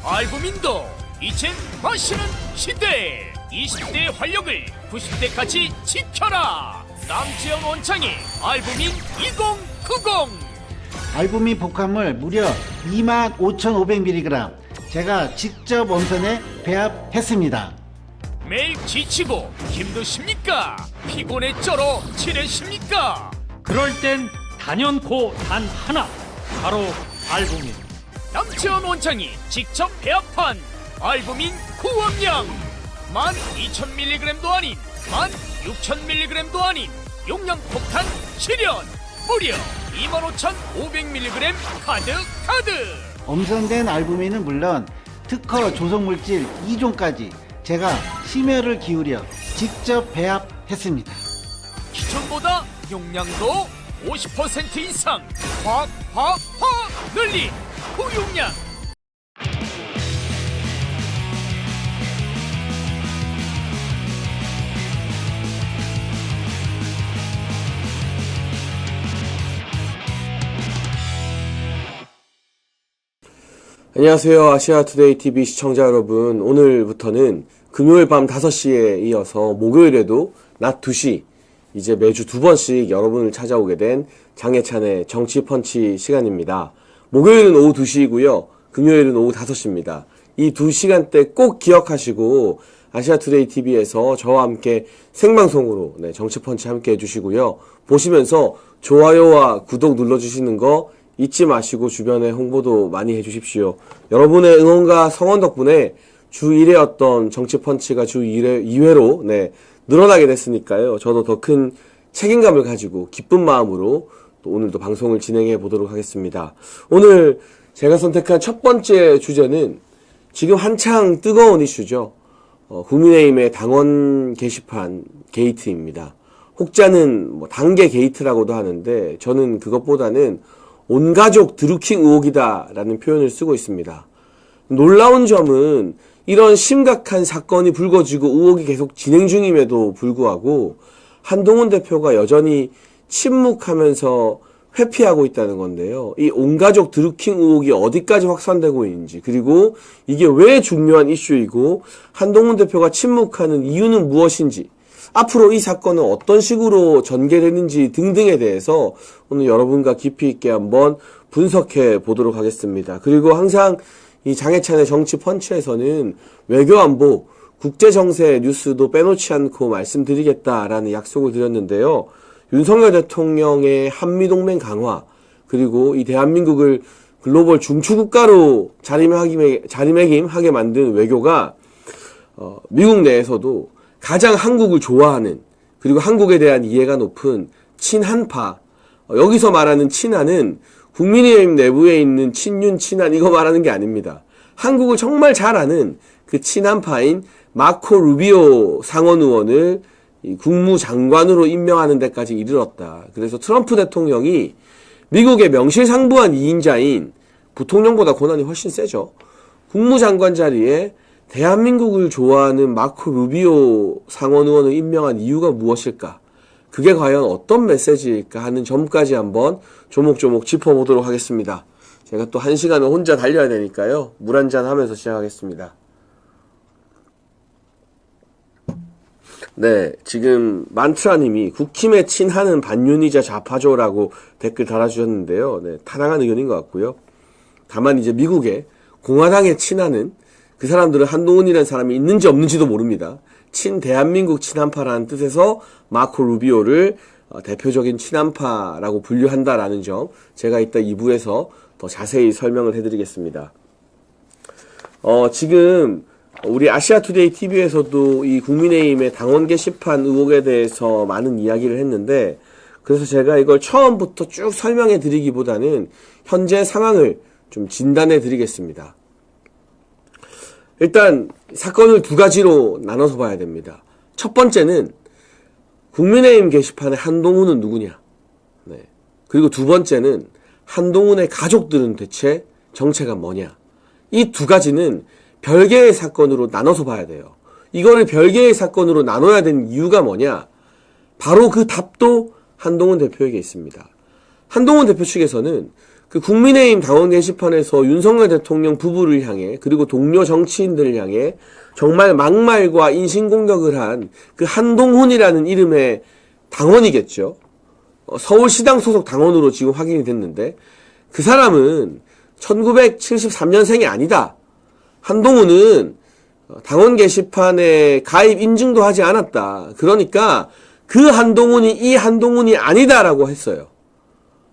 알부민도 이젠 마시는 시대. 20대의 활력을 90대까지 지켜라. 남지현 원장의 알부민 2090. 알부민 복합물 무려 25,500mg 제가 직접 원산에 배합했습니다. 매일 지치고 힘드십니까? 피곤에 쩔어 지내십니까? 그럴 땐 단연코 단 하나, 바로 알부민. 남지현 원장이 직접 배합한 알부민 고함량 12,000mg도 아닌 16,000mg도 아닌 용량 폭탄 실현 무려 25,500mg 가득. 엄선된 알부민은 물론 특허 조성물질 2종까지 제가 심혈을 기울여 직접 배합했습니다. 기존보다 용량도 50% 이상 확 늘린 고용량. 안녕하세요. 아시아투데이 TV 시청자 여러분. 오늘부터는 금요일 밤 5시에 이어서 목요일에도 낮 2시 이제 매주 2번씩 여러분을 찾아오게 된 장혜찬의 정치펀치 시간입니다. 목요일은 오후 2시이고요. 금요일은 오후 5시입니다. 이 2시간대 꼭 기억하시고 아시아투데이 TV에서 저와 함께 생방송으로 정치펀치 함께 해주시고요. 보시면서 좋아요와 구독 눌러주시는 거 잊지 마시고 주변에 홍보도 많이 해주십시오. 여러분의 응원과 성원 덕분에 주 1회였던 정치펀치가 주 2회로 늘어나게 됐으니까요. 저도 더 큰 책임감을 가지고 기쁜 마음으로 또 오늘도 방송을 진행해 보도록 하겠습니다. 오늘 제가 선택한 첫 번째 주제는 지금 한창 뜨거운 이슈죠. 국민의힘의 당원 게시판 게이트입니다. 혹자는 당계 게이트라고도 하는데 저는 그것보다는 온가족 드루킹 의혹이다라는 표현을 쓰고 있습니다. 놀라운 점은 이런 심각한 사건이 불거지고 의혹이 계속 진행 중임에도 불구하고 한동훈 대표가 여전히 침묵하면서 회피하고 있다는 건데요. 이 온가족 드루킹 의혹이 어디까지 확산되고 있는지, 그리고 이게 왜 중요한 이슈이고 한동훈 대표가 침묵하는 이유는 무엇인지, 앞으로 이 사건은 어떤 식으로 전개되는지 등등에 대해서 오늘 여러분과 깊이 있게 한번 분석해 보도록 하겠습니다. 그리고 항상 이 장혜찬의 정치 펀치에서는 외교안보, 국제정세 뉴스도 빼놓지 않고 말씀드리겠다라는 약속을 드렸는데요. 윤석열 대통령의 한미동맹 강화, 그리고 이 대한민국을 글로벌 중추국가로 자리매김하게 만든 외교가 미국 내에서도 가장 한국을 좋아하는, 그리고 한국에 대한 이해가 높은 친한파, 여기서 말하는 친한은 국민의힘 내부에 있는 친윤, 친한 이거 말하는 게 아닙니다. 한국을 정말 잘 아는 그 친한파인 마코 루비오 상원 의원을 국무장관으로 임명하는 데까지 이르렀다. 그래서 트럼프 대통령이 미국의 명실상부한 2인자인, 부통령보다 권한이 훨씬 세죠, 국무장관 자리에 대한민국을 좋아하는 마코 루비오 상원 의원을 임명한 이유가 무엇일까? 그게 과연 어떤 메시지일까 하는 점까지 한번 조목조목 짚어보도록 하겠습니다. 제가 또 1시간을 혼자 달려야 되니까요. 물 한잔 하면서 시작하겠습니다. 네, 지금 만트라님이 국힘에 친하는 반윤이자 좌파죠라고 댓글 달아주셨는데요. 네, 타당한 의견인 것 같고요. 다만 이제 미국에 공화당에 친하는 그 사람들은 한동훈이라는 사람이 있는지 없는지도 모릅니다. 대한민국 친한파라는 뜻에서 마코 루비오를 대표적인 친한파라고 분류한다라는 점, 제가 이따 2부에서 더 자세히 설명을 해드리겠습니다. 지금 우리 아시아투데이 TV에서도 이 국민의힘의 당원 게시판 의혹에 대해서 많은 이야기를 했는데, 그래서 제가 이걸 처음부터 쭉 설명해 드리기보다는 현재 상황을 좀 진단해 드리겠습니다. 일단 사건을 두 가지로 나눠서 봐야 됩니다. 첫 번째는 국민의힘 게시판의 한동훈은 누구냐, 그리고 두 번째는 한동훈의 가족들은 대체 정체가 뭐냐. 이 두 가지는 별개의 사건으로 나눠서 봐야 돼요. 이거를 별개의 사건으로 나눠야 되는 이유가 뭐냐, 바로 그 답도 한동훈 대표에게 있습니다. 한동훈 대표 측에서는 그 국민의힘 당원 게시판에서 윤석열 대통령 부부를 향해 그리고 동료 정치인들을 향해 정말 막말과 인신공격을 한 그 한동훈이라는 이름의 당원이겠죠. 서울시당 소속 당원으로 지금 확인이 됐는데 그 사람은 1973년생이 아니다. 한동훈은 당원 게시판에 가입 인증도 하지 않았다. 그러니까 그 한동훈이 이 한동훈이 아니다라고 했어요.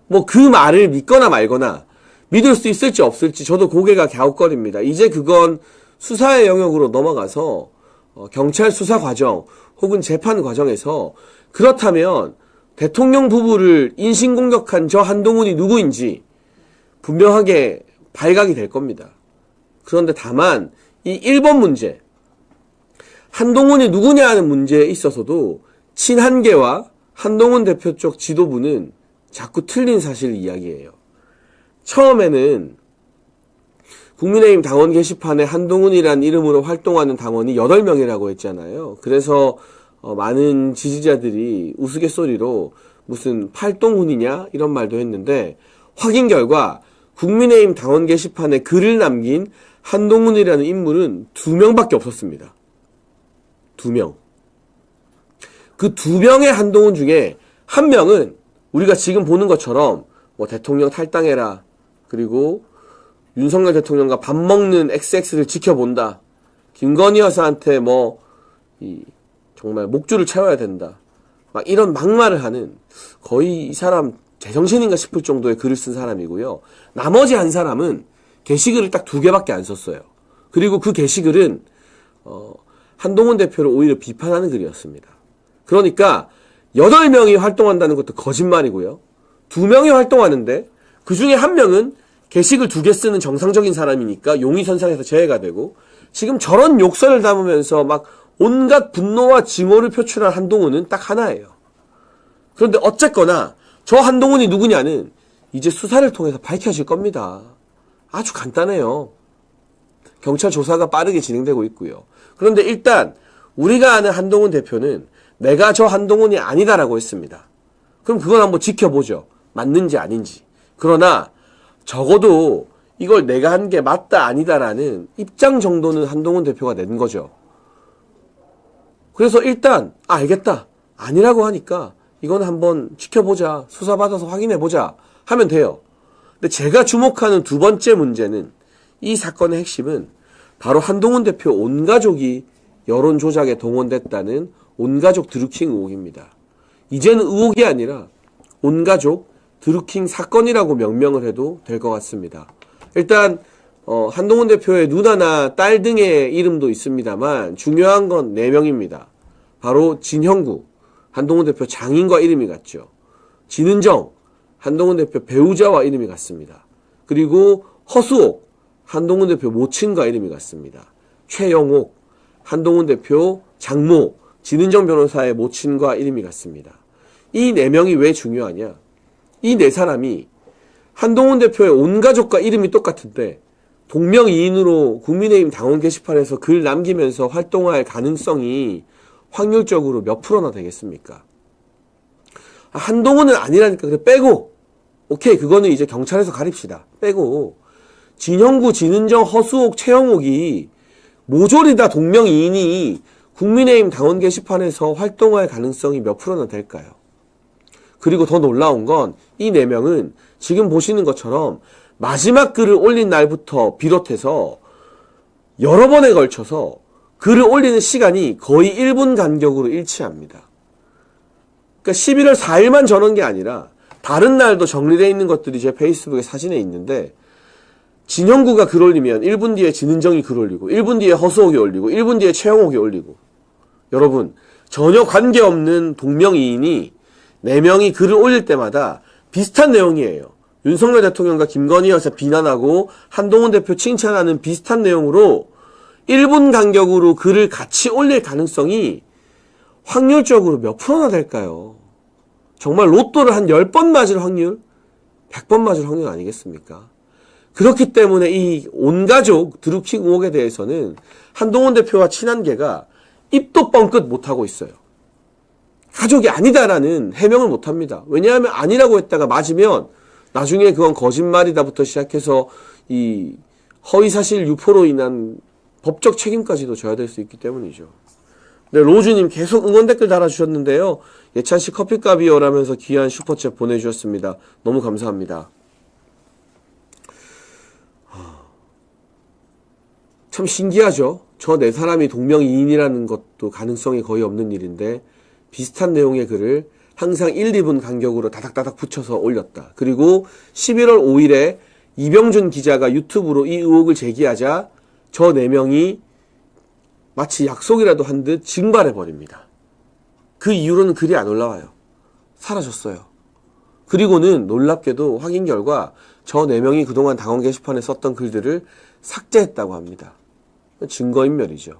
뭐 그 말을 믿거나 말거나 믿을 수 있을지 없을지 저도 고개가 갸웃거립니다. 이제 그건 수사의 영역으로 넘어가서 경찰 수사 과정 혹은 재판 과정에서 그렇다면 대통령 부부를 인신공격한 저 한동훈이 누구인지 분명하게 발각이 될 겁니다. 그런데 다만 이 1번 문제, 한동훈이 누구냐 하는 문제에 있어서도 친한계와 한동훈 대표 쪽 지도부는 자꾸 틀린 사실 이야기예요. 처음에는 국민의힘 당원 게시판에 한동훈이란 이름으로 활동하는 당원이 8명이라고 했잖아요. 그래서 많은 지지자들이 우스갯소리로 무슨 팔동훈이냐 이런 말도 했는데 확인 결과 국민의힘 당원 게시판에 글을 남긴 한동훈이라는 인물은 2명밖에 없었습니다. 2명. 그 2명의 한동훈 중에 1명은 우리가 지금 보는 것처럼 뭐 대통령 탈당해라, 그리고 윤석열 대통령과 밥 먹는 XX를 지켜본다, 김건희 여사한테 정말 목줄을 채워야 된다, 막 이런 막말을 하는, 거의 이 사람 제정신인가 싶을 정도의 글을 쓴 사람이고요. 나머지 한 사람은 게시글을 딱 2개밖에 안 썼어요. 그리고 그 게시글은 한동훈 대표를 오히려 비판하는 글이었습니다. 그러니까 8명이 활동한다는 것도 거짓말이고요. 2명이 활동하는데 그 중에 1명은 게시글 2개 쓰는 정상적인 사람이니까 용의선상에서 제외가 되고, 지금 저런 욕설을 담으면서 막 온갖 분노와 증오를 표출한 한동훈은 딱 하나예요. 그런데 어쨌거나 저 한동훈이 누구냐는 이제 수사를 통해서 밝혀질 겁니다. 아주 간단해요. 경찰 조사가 빠르게 진행되고 있고요. 그런데 일단 우리가 아는 한동훈 대표는 내가 저 한동훈이 아니다라고 했습니다. 그럼 그건 한번 지켜보죠. 맞는지 아닌지. 그러나 적어도 이걸 내가 한 게 맞다 아니다라는 입장 정도는 한동훈 대표가 낸 거죠. 그래서 일단 알겠다, 아니라고 하니까 이건 한번 지켜보자, 수사받아서 확인해보자 하면 돼요. 근데 제가 주목하는 2번째 문제는, 이 사건의 핵심은 바로 한동훈 대표 온 가족이 여론 조작에 동원됐다는 온가족 드루킹 의혹입니다. 이제는 의혹이 아니라 온가족 드루킹 사건이라고 명명을 해도 될 것 같습니다. 일단 한동훈 대표의 누나나 딸 등의 이름도 있습니다만 중요한 건 4명입니다. 바로 진형구, 한동훈 대표 장인과 이름이 같죠. 진은정, 한동훈 대표 배우자와 이름이 같습니다. 그리고 허수옥, 한동훈 대표 모친과 이름이 같습니다. 최영옥, 한동훈 대표 장모, 진은정 변호사의 모친과 이름이 같습니다. 이 4명이 왜 중요하냐? 이 4사람이 한동훈 대표의 온 가족과 이름이 똑같은데 동명이인으로 국민의힘 당원 게시판에서 글 남기면서 활동할 가능성이 확률적으로 몇 프로나 되겠습니까? 한동훈은 아니라니까 그래 빼고, 오케이, 그거는 이제 경찰에서 가립시다. 빼고 진형구, 진은정, 허수옥, 최영옥이 모조리 다 동명이인이 국민의힘 당원 게시판에서 활동할 가능성이 몇 프로나 될까요? 그리고 더 놀라운 건 이 4명은 지금 보시는 것처럼 마지막 글을 올린 날부터 비롯해서 여러 번에 걸쳐서 글을 올리는 시간이 거의 1분 간격으로 일치합니다. 그러니까 11월 4일만 저런 게 아니라 다른 날도 정리되어 있는 것들이 제 페이스북에 사진에 있는데, 진형구가 글 올리면 1분 뒤에 진은정이 글 올리고, 1분 뒤에 허수옥이 올리고, 1분 뒤에 최영옥이 올리고. 여러분, 전혀 관계없는 동명이인이 4명이 글을 올릴 때마다 비슷한 내용이에요. 윤석열 대통령과 김건희 여사 비난하고 한동훈 대표 칭찬하는 비슷한 내용으로 1분 간격으로 글을 같이 올릴 가능성이 확률적으로 몇 프로나 될까요? 정말 로또를 한 10번 맞을 확률? 100번 맞을 확률 아니겠습니까? 그렇기 때문에 이 온가족 드루킹 의혹에 대해서는 한동훈 대표와 친한계가 입도 뻥끗 못하고 있어요. 가족이 아니다라는 해명을 못합니다. 왜냐하면 아니라고 했다가 맞으면 나중에 그건 거짓말이다부터 시작해서 이 허위사실 유포로 인한 법적 책임까지도 져야 될 수 있기 때문이죠. 네, 로즈님 계속 응원 댓글 달아주셨는데요. 예찬씨 커피값이요라면서 귀한 슈퍼챗 보내주셨습니다. 너무 감사합니다. 참 신기하죠. 저 네 사람이 동명이인이라는 것도 가능성이 거의 없는 일인데 비슷한 내용의 글을 항상 1, 2분 간격으로 다닥다닥 붙여서 올렸다. 그리고 11월 5일에 이병준 기자가 유튜브로 이 의혹을 제기하자 저 4명이 마치 약속이라도 한 듯 증발해버립니다. 그 이후로는 글이 안 올라와요. 사라졌어요. 그리고는 놀랍게도 확인 결과 저 4명이 그동안 당원 게시판에 썼던 글들을 삭제했다고 합니다. 증거인멸이죠.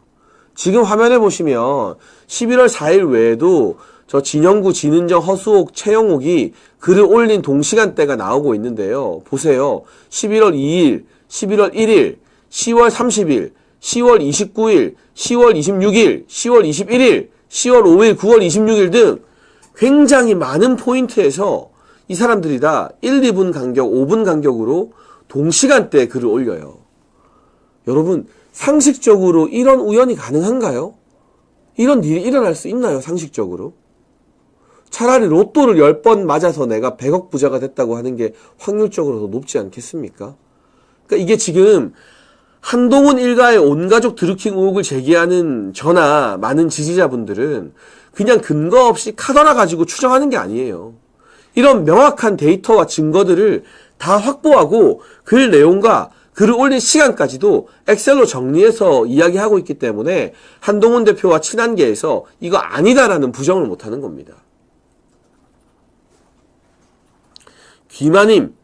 지금 화면에 보시면 11월 4일 외에도 저 진영구, 진은정, 허수옥, 최영옥이 글을 올린 동시간대가 나오고 있는데요. 보세요. 11월 2일, 11월 1일, 10월 30일, 10월 29일, 10월 26일, 10월 21일, 10월 5일, 9월 26일 등 굉장히 많은 포인트에서 이 사람들이 다 1, 2분 간격, 5분 간격으로 동시간대에 글을 올려요. 여러분, 상식적으로 이런 우연이 가능한가요? 이런 일이 일어날 수 있나요? 상식적으로? 차라리 로또를 10번 맞아서 내가 100억 부자가 됐다고 하는 게 확률적으로 더 높지 않겠습니까? 그러니까 이게 지금 한동훈 일가의 온가족 드루킹 의혹을 제기하는 저나 많은 지지자분들은 그냥 근거 없이 카드 하나 가지고 추정하는 게 아니에요. 이런 명확한 데이터와 증거들을 다 확보하고 글 내용과 글을 올린 시간까지도 엑셀로 정리해서 이야기하고 있기 때문에 한동훈 대표와 친한계에서 이거 아니다라는 부정을 못하는 겁니다. 귀마님,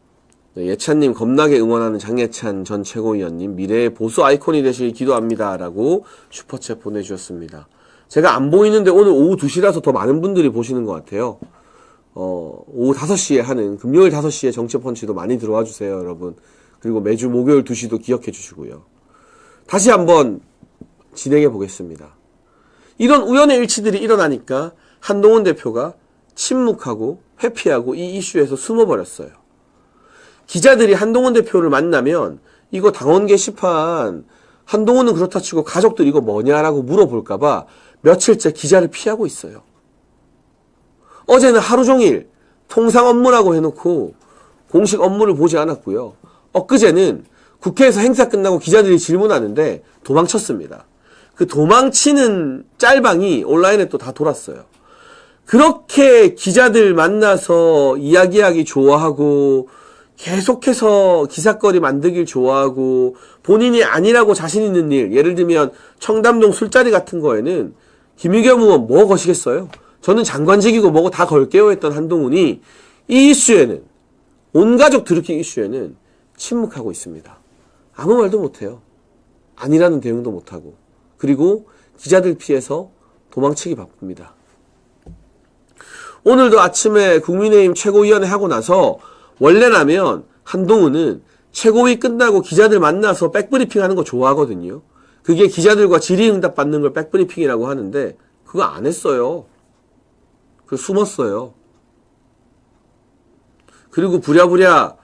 예찬님 겁나게 응원하는 장예찬 전 최고위원님 미래의 보수 아이콘이 되시길 기도합니다 라고 슈퍼챗 보내주셨습니다. 제가 안 보이는데 오늘 오후 2시라서 더 많은 분들이 보시는 것 같아요. 오후 5시에 하는 금요일 5시에 정치펀치도 많이 들어와 주세요 여러분. 그리고 매주 목요일 2시도 기억해 주시고요. 다시 한번 진행해 보겠습니다. 이런 우연의 일치들이 일어나니까 한동훈 대표가 침묵하고 회피하고 이 이슈에서 숨어버렸어요. 기자들이 한동훈 대표를 만나면 이거 당원 게시판 한동훈은 그렇다 치고 가족들 이거 뭐냐라고 물어볼까봐 며칠째 기자를 피하고 있어요. 어제는 하루 종일 통상 업무라고 해놓고 공식 업무를 보지 않았고요. 엊그제는 국회에서 행사 끝나고 기자들이 질문하는데 도망쳤습니다. 그 도망치는 짤방이 온라인에 또 다 돌았어요. 그렇게 기자들 만나서 이야기하기 좋아하고 계속해서 기사거리 만들길 좋아하고 본인이 아니라고 자신 있는 일, 예를 들면 청담동 술자리 같은 거에는 김의겸 의원 뭐 거시겠어요? 저는 장관직이고 뭐고 다 걸게요 했던 한동훈이 이 이슈에는, 온가족 드루킹 이슈에는 침묵하고 있습니다. 아무 말도 못해요. 아니라는 대응도 못하고. 그리고 기자들 피해서 도망치기 바쁩니다. 오늘도 아침에 국민의힘 최고위원회 하고 나서 원래라면 한동훈은 최고위 끝나고 기자들 만나서 백브리핑 하는 거 좋아하거든요. 그게 기자들과 질의응답 받는 걸 백브리핑이라고 하는데 그거 안 했어요. 그거 숨었어요. 그리고 부랴부랴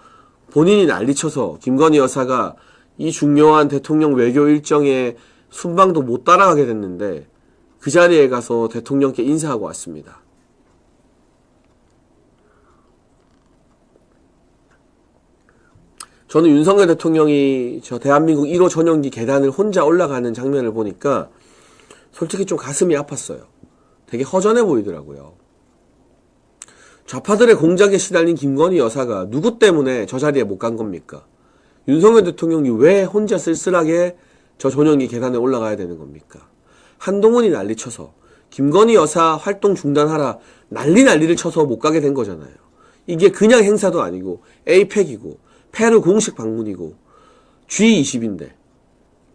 본인이 난리쳐서 김건희 여사가 이 중요한 대통령 외교 일정에 순방도 못 따라가게 됐는데 그 자리에 가서 대통령께 인사하고 왔습니다. 저는 윤석열 대통령이 저 대한민국 1호 전용기 계단을 혼자 올라가는 장면을 보니까 솔직히 좀 가슴이 아팠어요. 되게 허전해 보이더라고요. 좌파들의 공작에 시달린 김건희 여사가 누구 때문에 저 자리에 못 간 겁니까? 윤석열 대통령이 왜 혼자 쓸쓸하게 저 전용기 계단에 올라가야 되는 겁니까? 한동훈이 난리쳐서 김건희 여사 활동 중단하라 난리를 쳐서 못 가게 된 거잖아요. 이게 그냥 행사도 아니고 에이펙이고 페루 공식 방문이고 G20인데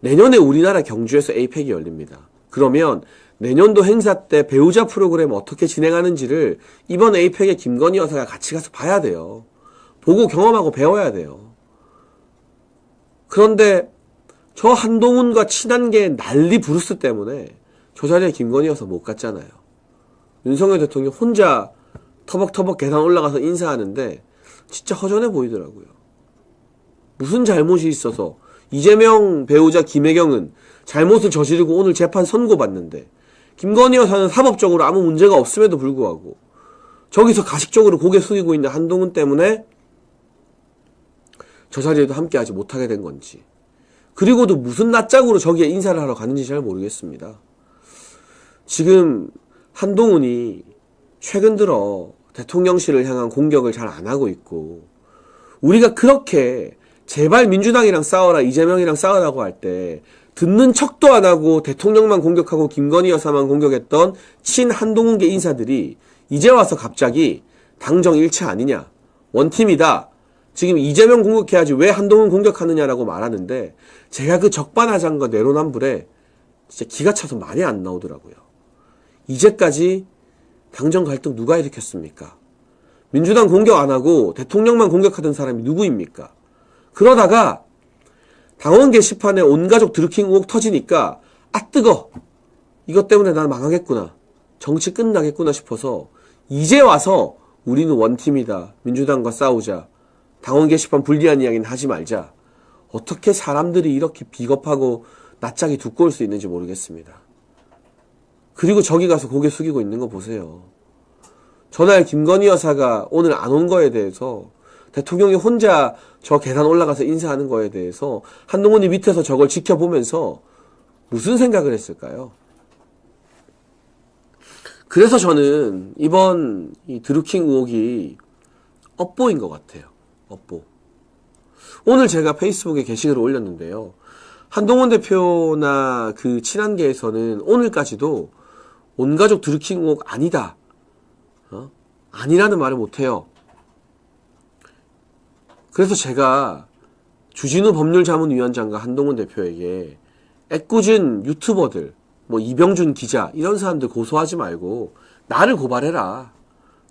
내년에 우리나라 경주에서 에이펙이 열립니다. 그러면 내년도 행사 때 배우자 프로그램 어떻게 진행하는지를 이번 에이펙에 김건희 여사가 같이 가서 봐야 돼요. 보고 경험하고 배워야 돼요. 그런데 저 한동훈과 친한 게 난리 부르스 때문에 저 자리에 김건희 여사 못 갔잖아요. 윤석열 대통령 혼자 터벅터벅 계단 올라가서 인사하는데 진짜 허전해 보이더라고요. 무슨 잘못이 있어서 이재명 배우자 김혜경은 잘못을 저지르고 오늘 재판 선고받는데 김건희 여사는 사법적으로 아무 문제가 없음에도 불구하고 저기서 가식적으로 고개 숙이고 있는 한동훈 때문에 저 자리에도 함께하지 못하게 된 건지, 그리고도 무슨 낯짝으로 저기에 인사를 하러 가는지 잘 모르겠습니다. 지금 한동훈이 최근 들어 대통령실을 향한 공격을 잘 안 하고 있고, 우리가 그렇게 제발 민주당이랑 싸워라, 이재명이랑 싸우라고 할 때 듣는 척도 안 하고 대통령만 공격하고 김건희 여사만 공격했던 친 한동훈계 인사들이 이제 와서 갑자기 당정 일치 아니냐, 원팀이다, 지금 이재명 공격해야지 왜 한동훈 공격하느냐라고 말하는데, 제가 그 적반하장과 내로남불에 진짜 기가 차서 말이 안 나오더라고요. 이제까지 당정 갈등 누가 일으켰습니까? 민주당 공격 안 하고 대통령만 공격하던 사람이 누구입니까? 그러다가 당원 게시판에 온가족 드루킹 의혹 터지니까 아 뜨거! 이것 때문에 난 망하겠구나, 정치 끝나겠구나 싶어서 이제 와서 우리는 원팀이다, 민주당과 싸우자, 당원 게시판 불리한 이야기는 하지 말자. 어떻게 사람들이 이렇게 비겁하고 낯짝이 두꺼울 수 있는지 모르겠습니다. 그리고 저기 가서 고개 숙이고 있는 거 보세요. 전날 김건희 여사가 오늘 안 온 거에 대해서, 대통령이 혼자 저 계단 올라가서 인사하는 거에 대해서 한동훈이 밑에서 저걸 지켜보면서 무슨 생각을 했을까요? 그래서 저는 이번 이 드루킹 의혹이 업보인 것 같아요. 업보. 오늘 제가 페이스북에 게시글을 올렸는데요. 한동훈 대표나 그 친한계에서는 오늘까지도 온가족 드루킹 의혹 아니다, 아니라는 말을 못해요. 그래서 제가 주진우 법률자문위원장과 한동훈 대표에게 애꿎은 유튜버들, 뭐 이병준 기자 이런 사람들 고소하지 말고 나를 고발해라.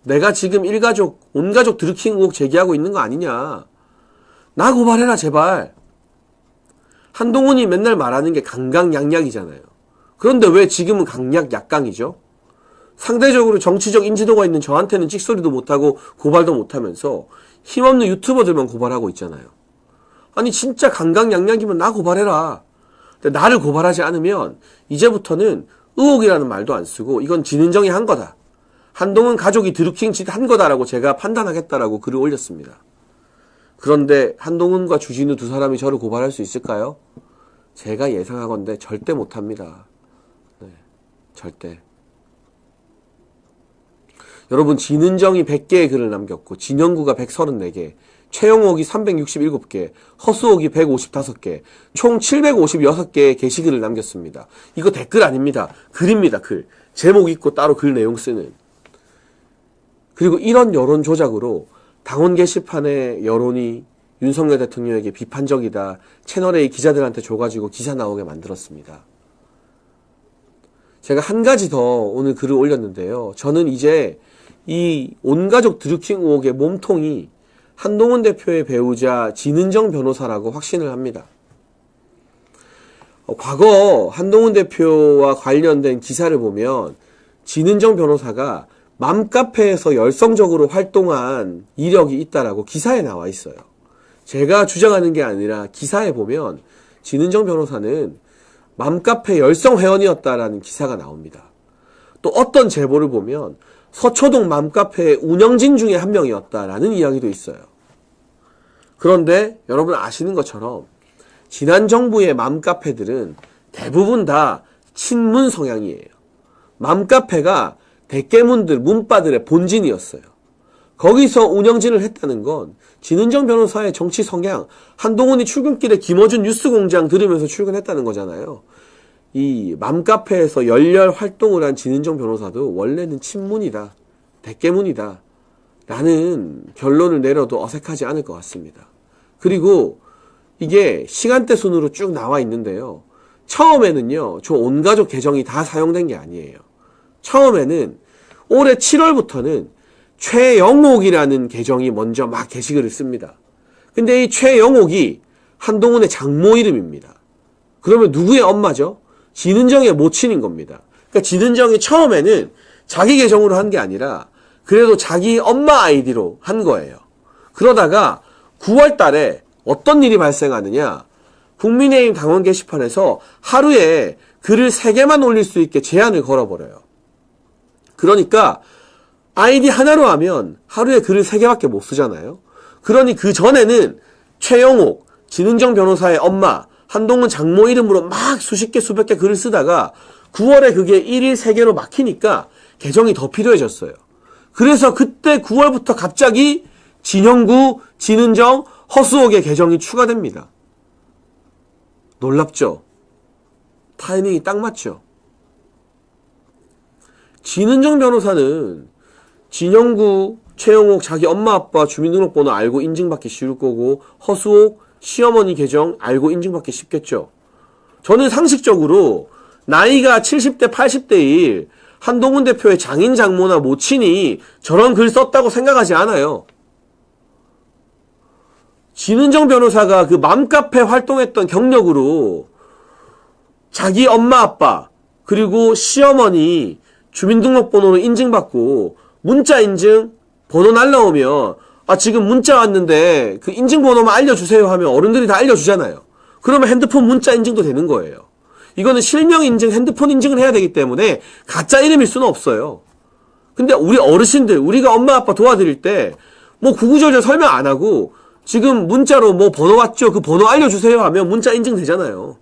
내가 지금 온가족 드루킹 의혹 제기하고 있는 거 아니냐. 나 고발해라 제발. 한동훈이 맨날 말하는 게 강강약약이잖아요. 그런데 왜 지금은 강약 약강이죠? 상대적으로 정치적 인지도가 있는 저한테는 찍소리도 못하고 고발도 못하면서 힘없는 유튜버들만 고발하고 있잖아요. 아니 진짜 강강약약이면 나 고발해라. 근데 나를 고발하지 않으면 이제부터는 의혹이라는 말도 안 쓰고 이건 진은정이 한 거다, 한동훈 가족이 드루킹 짓 한 거다라고 제가 판단하겠다라고 글을 올렸습니다. 그런데 한동훈과 주진우 두 사람이 저를 고발할 수 있을까요? 제가 예상하건대 절대 못합니다. 네, 절대. 여러분, 진은정이 100개의 글을 남겼고 진영구가 134개, 최영옥이 367개, 허수옥이 155개, 총 756개의 게시글을 남겼습니다. 이거 댓글 아닙니다. 글입니다. 글. 제목 있고 따로 글 내용 쓰는. 그리고 이런 여론 조작으로 당원 게시판의 여론이 윤석열 대통령에게 비판적이다, 채널A 기자들한테 줘가지고 기사 나오게 만들었습니다. 제가 한 가지 더 오늘 글을 올렸는데요. 저는 이제 이 온가족 드루킹 의혹의 몸통이 한동훈 대표의 배우자 진은정 변호사라고 확신을 합니다. 과거 한동훈 대표와 관련된 기사를 보면 진은정 변호사가 맘카페에서 열성적으로 활동한 이력이 있다라고 기사에 나와 있어요. 제가 주장하는 게 아니라 기사에 보면 진은정 변호사는 맘카페 열성 회원이었다라는 기사가 나옵니다. 또 어떤 제보를 보면 서초동 맘카페의 운영진 중에 한 명이었다라는 이야기도 있어요. 그런데 여러분 아시는 것처럼 지난 정부의 맘카페들은 대부분 다 친문 성향이에요. 맘카페가 대깨문들, 문바들의 본진이었어요. 거기서 운영진을 했다는 건 진은정 변호사의 정치 성향, 한동훈이 출근길에 김어준 뉴스공장 들으면서 출근했다는 거잖아요. 이 맘카페에서 열렬 활동을 한 진은정 변호사도 원래는 친문이다, 대깨문이다 라는 결론을 내려도 어색하지 않을 것 같습니다. 그리고 이게 시간대 순으로 쭉 나와 있는데요. 처음에는요, 저 온가족 계정이 다 사용된 게 아니에요. 처음에는 올해 7월부터는 최영옥이라는 계정이 먼저 막 게시글을 씁니다. 근데 이 최영옥이 한동훈의 장모 이름입니다. 그러면 누구의 엄마죠? 진은정의 모친인 겁니다. 그러니까 진은정이 처음에는 자기 계정으로 한 게 아니라 그래도 자기 엄마 아이디로 한 거예요. 그러다가 9월 달에 어떤 일이 발생하느냐. 국민의힘 당원 게시판에서 하루에 글을 3개만 올릴 수 있게 제한을 걸어버려요. 그러니까 아이디 하나로 하면 하루에 글을 3개밖에 못 쓰잖아요. 그러니 그 전에는 최영옥, 진은정 변호사의 엄마, 한동훈 장모 이름으로 막 수십 개, 수백 개 글을 쓰다가 9월에 그게 1일 3개로 막히니까 개정이 더 필요해졌어요. 그래서 그때 9월부터 갑자기 진형구, 진은정, 허수옥의 개정이 추가됩니다. 놀랍죠? 타이밍이 딱 맞죠? 진은정 변호사는 진형구, 최영옥 자기 엄마 아빠 주민등록번호 알고 인증받기 쉬울 거고 허수옥 시어머니 계정 알고 인증받기 쉽겠죠. 저는 상식적으로 나이가 70대 80대일 한동훈 대표의 장인 장모나 모친이 저런 글 썼다고 생각하지 않아요. 진은정 변호사가 그 맘카페 활동했던 경력으로 자기 엄마 아빠 그리고 시어머니 주민등록번호로 인증받고 문자 인증 번호 날라오면 지금 문자 왔는데 그 인증번호만 알려주세요 하면 어른들이 다 알려주잖아요. 그러면 핸드폰 문자 인증도 되는 거예요. 이거는 실명 인증, 핸드폰 인증을 해야 되기 때문에 가짜 이름일 수는 없어요. 근데 우리 어르신들, 우리가 엄마 아빠 도와드릴 때 뭐 구구절절 설명 안 하고 지금 문자로 뭐 번호 왔죠? 그 번호 알려주세요 하면 문자 인증되잖아요.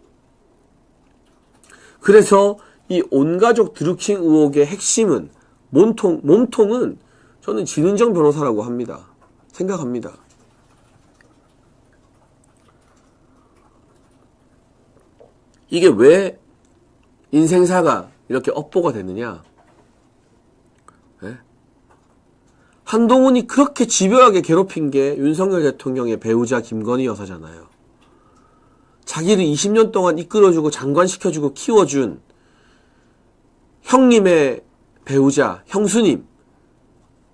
그래서 이 온가족 드루킹 의혹의 핵심은 몸통은 저는 진은정 변호사라고 합니다. 생각합니다. 이게 왜 인생사가 이렇게 업보가 됐느냐? 네? 한동훈이 그렇게 집요하게 괴롭힌 게 윤석열 대통령의 배우자 김건희 여사잖아요. 자기를 20년 동안 이끌어주고 장관시켜주고 키워준 형님의 배우자, 형수님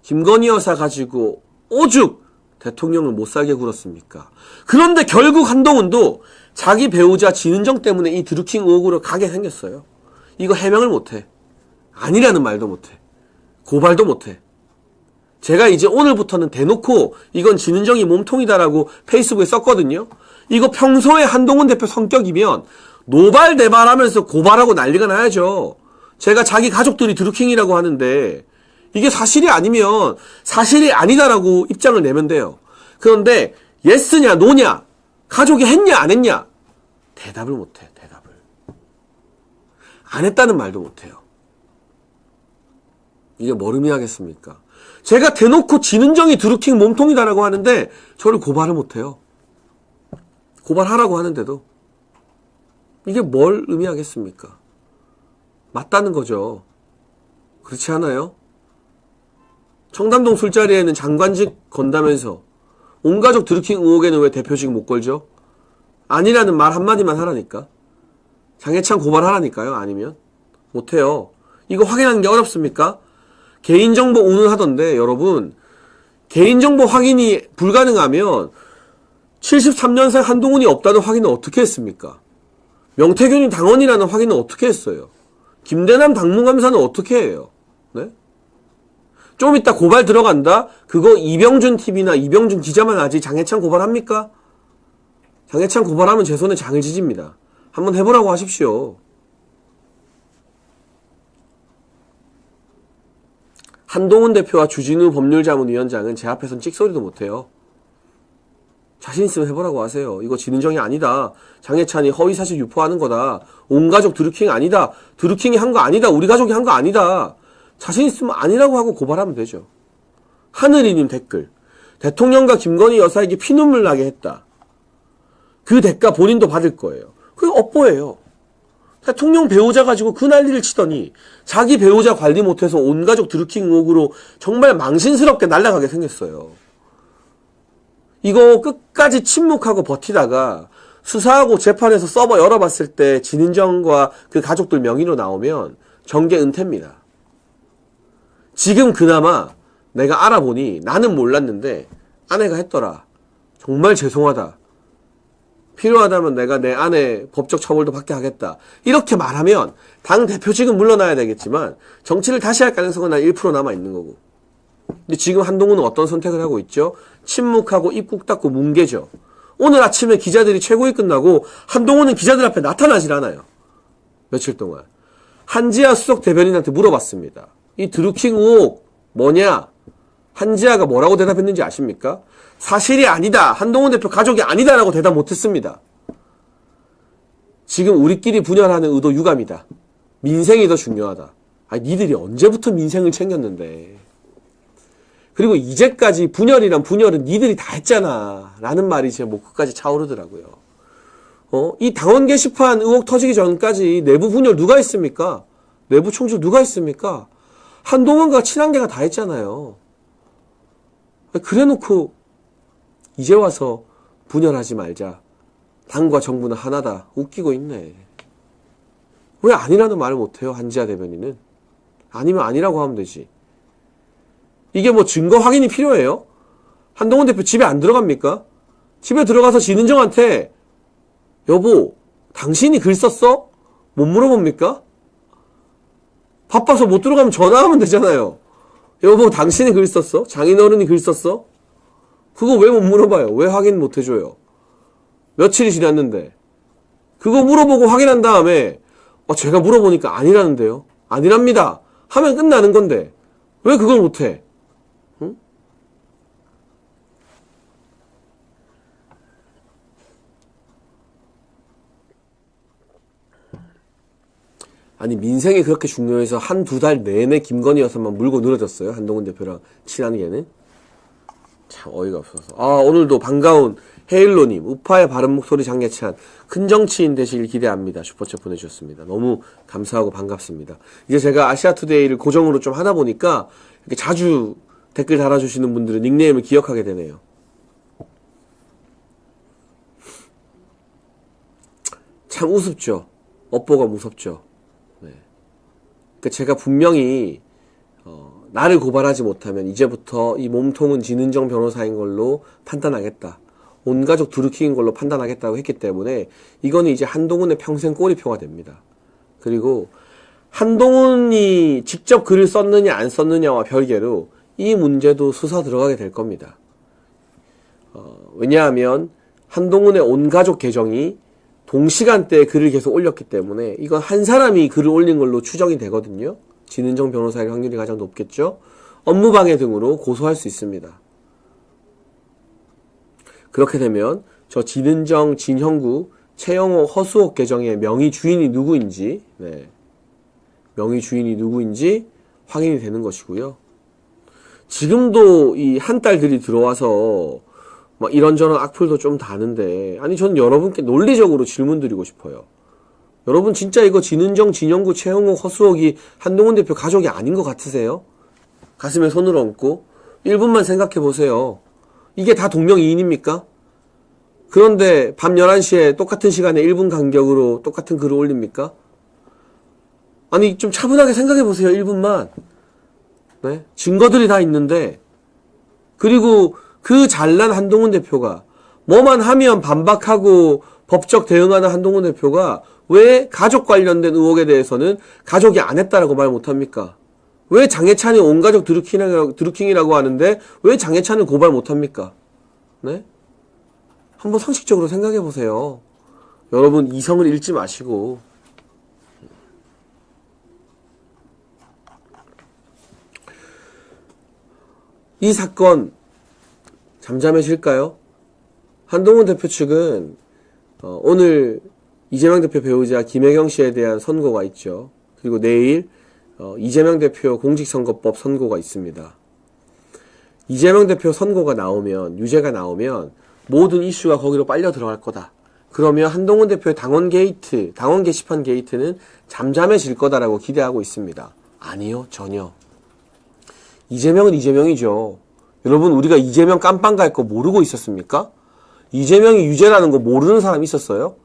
김건희 여사 가지고 오죽 대통령을 못살게 굴었습니까? 그런데 결국 한동훈도 자기 배우자 진은정 때문에 이 드루킹 의혹으로 가게 생겼어요. 이거 해명을 못해. 아니라는 말도 못해. 고발도 못해. 제가 이제 오늘부터는 대놓고 이건 진은정이 몸통이다라고 페이스북에 썼거든요. 이거 평소에 한동훈 대표 성격이면 노발대발하면서 고발하고 난리가 나야죠. 제가 자기 가족들이 드루킹이라고 하는데 이게 사실이 아니면 사실이 아니다라고 입장을 내면 돼요. 그런데 예스냐 노냐 가족이 했냐 안 했냐 대답을 못해. 대답을 안 했다는 말도 못해요. 이게 뭘 의미하겠습니까? 제가 대놓고 진은정이 드루킹 몸통이다라고 하는데 저를 고발을 못해요. 고발하라고 하는데도 이게 뭘 의미하겠습니까? 맞다는 거죠. 그렇지 않아요? 청담동 술자리에는 장관직 건다면서 온가족 드루킹 의혹에는 왜 대표직 못 걸죠? 아니라는 말 한마디만 하라니까. 장해찬 고발하라니까요. 아니면 못해요. 이거 확인하는 게 어렵습니까? 개인정보 운운하던데 여러분 개인정보 확인이 불가능하면 73년생 한동훈이 없다는 확인은 어떻게 했습니까? 명태균이 당원이라는 확인은 어떻게 했어요? 김대남 당무감사는 어떻게 해요? 네? 좀 이따 고발 들어간다? 그거 이병준 TV나 이병준 기자만 하지 장해찬 고발합니까? 장해찬 고발하면 제 손에 장을 지집니다. 한번 해보라고 하십시오. 한동훈 대표와 주진우 법률자문위원장은 제 앞에선 찍소리도 못해요. 자신 있으면 해보라고 하세요. 이거 진은정이 아니다. 장해찬이 허위사실 유포하는 거다. 온가족 드루킹 아니다. 드루킹이 한 거 아니다. 우리 가족이 한 거 아니다. 자신 있으면 아니라고 하고 고발하면 되죠. 하늘이님 댓글. 대통령과 김건희 여사에게 피눈물 나게 했다. 그 대가 본인도 받을 거예요. 그게 업보예요. 대통령 배우자 가지고 그 난리를 치더니 자기 배우자 관리 못해서 온가족 드루킹 의혹으로 정말 망신스럽게 날아가게 생겼어요. 이거 끝까지 침묵하고 버티다가 수사하고 재판에서 서버 열어봤을 때 진은정과 그 가족들 명의로 나오면 정계 은퇴입니다. 지금 그나마 내가 알아보니 나는 몰랐는데 아내가 했더라. 정말 죄송하다. 필요하다면 내가 내 아내 법적 처벌도 받게 하겠다. 이렇게 말하면 당 대표직은 물러나야 되겠지만 정치를 다시 할 가능성은 한 1% 남아있는 거고. 근데 지금 한동훈은 어떤 선택을 하고 있죠? 침묵하고 입 꾹 닫고 뭉개죠. 오늘 아침에 기자들이 최고위 끝나고 한동훈은 기자들 앞에 나타나질 않아요. 며칠 동안. 한지아 수석 대변인한테 물어봤습니다. 이 드루킹 의혹 뭐냐? 한지아가 뭐라고 대답했는지 아십니까? 사실이 아니다. 한동훈 대표 가족이 아니다라고 대답 못했습니다. 지금 우리끼리 분열하는 의도 유감이다. 민생이 더 중요하다. 아니 니들이 언제부터 민생을 챙겼는데. 그리고 이제까지 분열은 니들이 다 했잖아 라는 말이 제 목 끝까지 차오르더라고요. 이 당원 게시판 의혹 터지기 전까지 내부 분열 누가 했습니까? 내부 총질 누가 했습니까? 한동훈과 친한계가 다 했잖아요. 그래놓고 이제 와서 분열하지 말자. 당과 정부는 하나다. 웃기고 있네. 왜 아니라는 말을 못해요, 한지아 대변인은? 아니면 아니라고 하면 되지. 이게 뭐 증거 확인이 필요해요? 한동훈 대표 집에 안 들어갑니까? 집에 들어가서 진은정한테 여보, 당신이 글 썼어? 못 물어봅니까? 바빠서 못 들어가면 전화하면 되잖아요. 여보, 당신이 글 썼어? 장인어른이 글 썼어? 그거 왜 못 물어봐요? 왜 확인 못 해줘요? 며칠이 지났는데. 그거 물어보고 확인한 다음에 제가 물어보니까 아니라는데요. 아니랍니다. 하면 끝나는 건데 왜 그걸 못해? 응? 아니 민생이 그렇게 중요해서 한두 달 내내 김건희 여사만 물고 늘어졌어요. 한동훈 대표랑 친한 게는. 참 어이가 없어서. 오늘도 반가운 헤일로님, 우파의 바른 목소리 장례찬, 큰 정치인 되시길 기대합니다. 슈퍼챗 보내주셨습니다. 너무 감사하고 반갑습니다. 이제 제가 아시아투데이를 고정으로 좀 하다 보니까 이렇게 자주 댓글 달아주시는 분들은 닉네임을 기억하게 되네요. 참 우습죠. 업보가 무섭죠. 네. 그러니까 제가 분명히 나를 고발하지 못하면 이제부터 이 몸통은 진은정 변호사인 걸로 판단하겠다. 온 가족 드루킹인 걸로 판단하겠다고 했기 때문에 이거는 이제 한동훈의 평생 꼬리표가 됩니다. 그리고 한동훈이 직접 글을 썼느냐 안 썼느냐와 별개로 이 문제도 수사 들어가게 될 겁니다. 왜냐하면 한동훈의 온 가족 계정이 동시간대에 글을 계속 올렸기 때문에 이건 한 사람이 글을 올린 걸로 추정이 되거든요. 진은정 변호사일 확률이 가장 높겠죠. 업무방해 등으로 고소할 수 있습니다. 그렇게 되면 저 진은정, 진형구, 최영호, 허수옥 계정의 명의 주인이 누구인지 확인이 되는 것이고요. 지금도 이 한 딸들이 들어와서 막 이런저런 악플도 좀 다는데 아니 저는 여러분께 논리적으로 질문 드리고 싶어요. 여러분 진짜 이거 진은정, 진영구, 최영호, 허수옥이 한동훈 대표 가족이 아닌 것 같으세요? 가슴에 손을 얹고 1분만 생각해 보세요. 이게 다 동명이인입니까? 그런데 밤 11시에 똑같은 시간에 1분 간격으로 똑같은 글을 올립니까? 아니 좀 차분하게 생각해 보세요. 1분만. 네? 증거들이 다 있는데 그리고 그 잘난 한동훈 대표가 뭐만 하면 반박하고 법적 대응하는 한동훈 대표가 왜 가족 관련된 의혹에 대해서는 가족이 안 했다라고 말 못합니까? 왜 장해찬이 온가족 드루킹이라고 하는데 왜 장해찬을 고발 못합니까? 네? 한번 상식적으로 생각해 보세요. 여러분 이성을 잃지 마시고 이 사건 잠잠해질까요? 한동훈 대표 측은 오늘 이재명 대표 배우자 김혜경 씨에 대한 선고가 있죠. 그리고 내일 이재명 대표 공직선거법 선고가 있습니다. 이재명 대표 선고가 나오면 유죄가 나오면 모든 이슈가 거기로 빨려 들어갈 거다. 그러면 한동훈 대표의 당원 게시판 게이트는 잠잠해질 거다라고 기대하고 있습니다. 아니요, 전혀. 이재명은 이재명이죠. 여러분 우리가 이재명 깜빵 갈 거 모르고 있었습니까? 이재명이 유죄라는 거 모르는 사람 있었어요?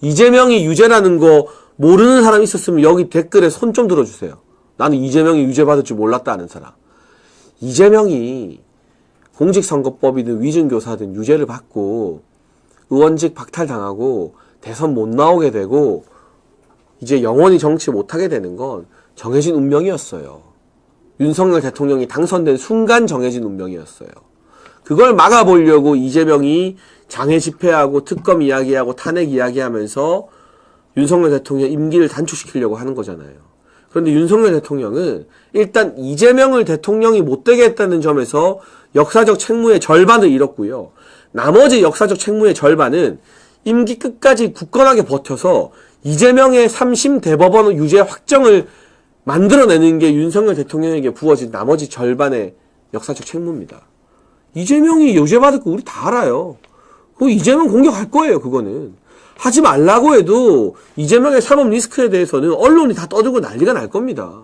이재명이 유죄라는 거 모르는 사람 있었으면 여기 댓글에 손 좀 들어주세요. 나는 이재명이 유죄 받을 줄 몰랐다 하는 사람. 이재명이 공직선거법이든 위증교사든 유죄를 받고 의원직 박탈당하고 대선 못 나오게 되고 이제 영원히 정치 못하게 되는 건 정해진 운명이었어요. 윤석열 대통령이 당선된 순간 정해진 운명이었어요. 그걸 막아보려고 이재명이 장애 집회하고 특검 이야기하고 탄핵 이야기하면서 윤석열 대통령 임기를 단축시키려고 하는 거잖아요. 그런데 윤석열 대통령은 일단 이재명을 대통령이 못되게 했다는 점에서 역사적 책무의 절반을 잃었고요. 나머지 역사적 책무의 절반은 임기 끝까지 굳건하게 버텨서 이재명의 3심 대법원 유죄 확정을 만들어내는 게 윤석열 대통령에게 부어진 나머지 절반의 역사적 책무입니다. 이재명이 유죄 받을 거 우리 다 알아요. 그 이재명 공격할 거예요, 그거는. 하지 말라고 해도 이재명의 사법 리스크에 대해서는 언론이 다 떠들고 난리가 날 겁니다.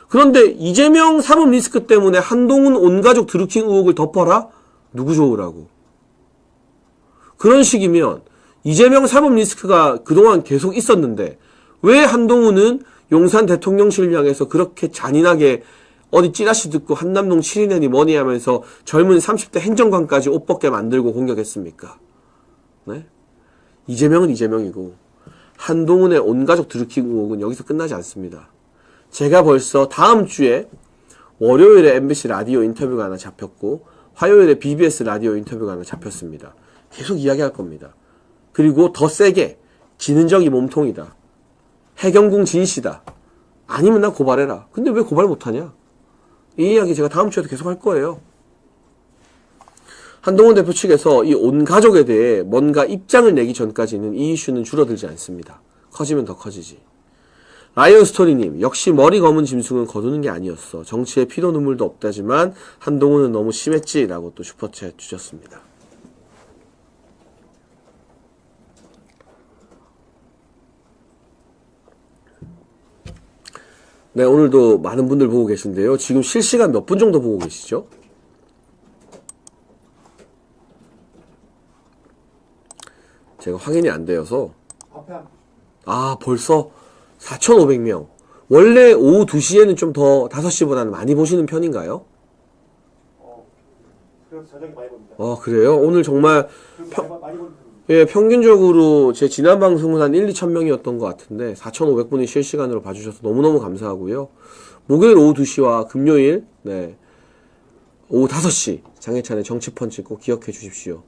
그런데 이재명 사법 리스크 때문에 한동훈 온가족 드루킹 의혹을 덮어라? 누구 좋으라고? 그런 식이면 이재명 사법 리스크가 그동안 계속 있었는데 왜 한동훈은 용산 대통령실 향해서 그렇게 잔인하게 어디 찌라시 듣고 한남동 7인애니 뭐니 하면서 젊은 30대 행정관까지 옷 벗게 만들고 공격했습니까? 네? 이재명은 이재명이고 한동훈의 온가족 드루킹 의혹은 여기서 끝나지 않습니다. 제가 벌써 다음 주에 월요일에 MBC 라디오 인터뷰가 하나 잡혔고 화요일에 BBS 라디오 인터뷰가 하나 잡혔습니다. 계속 이야기할 겁니다. 그리고 더 세게 지능적이 몸통이다. 해경궁 진씨다. 아니면 나 고발해라. 근데 왜 고발 못하냐? 이 이야기 제가 다음 주에도 계속 할 거예요. 한동훈 대표 측에서 이 온 가족에 대해 뭔가 입장을 내기 전까지는 이 이슈는 줄어들지 않습니다. 커지면 더 커지지. 라이언 스토리님, 역시 머리 검은 짐승은 거두는 게 아니었어. 정치에 피도 눈물도 없다지만 한동훈은 너무 심했지 라고 또 슈퍼챗 주셨습니다. 네, 오늘도 많은 분들 보고 계신데요. 지금 실시간 몇 분 정도 보고 계시죠? 제가 확인이 안 되어서. 아, 벌써 4,500명. 원래 오후 2시에는 좀 더 5시보다는 많이 보시는 편인가요? 그래서 저녁에 많이 봅니다. 그래요? 오늘 정말 많이 보는 편입니다. 예, 평균적으로 제 지난 방송은 한 1-2,000명이었던 것 같은데 4,500분이 실시간으로 봐주셔서 너무너무 감사하고요. 목요일 오후 2시와 금요일 오후 5시 장혜찬의 정치펀치 꼭 기억해 주십시오.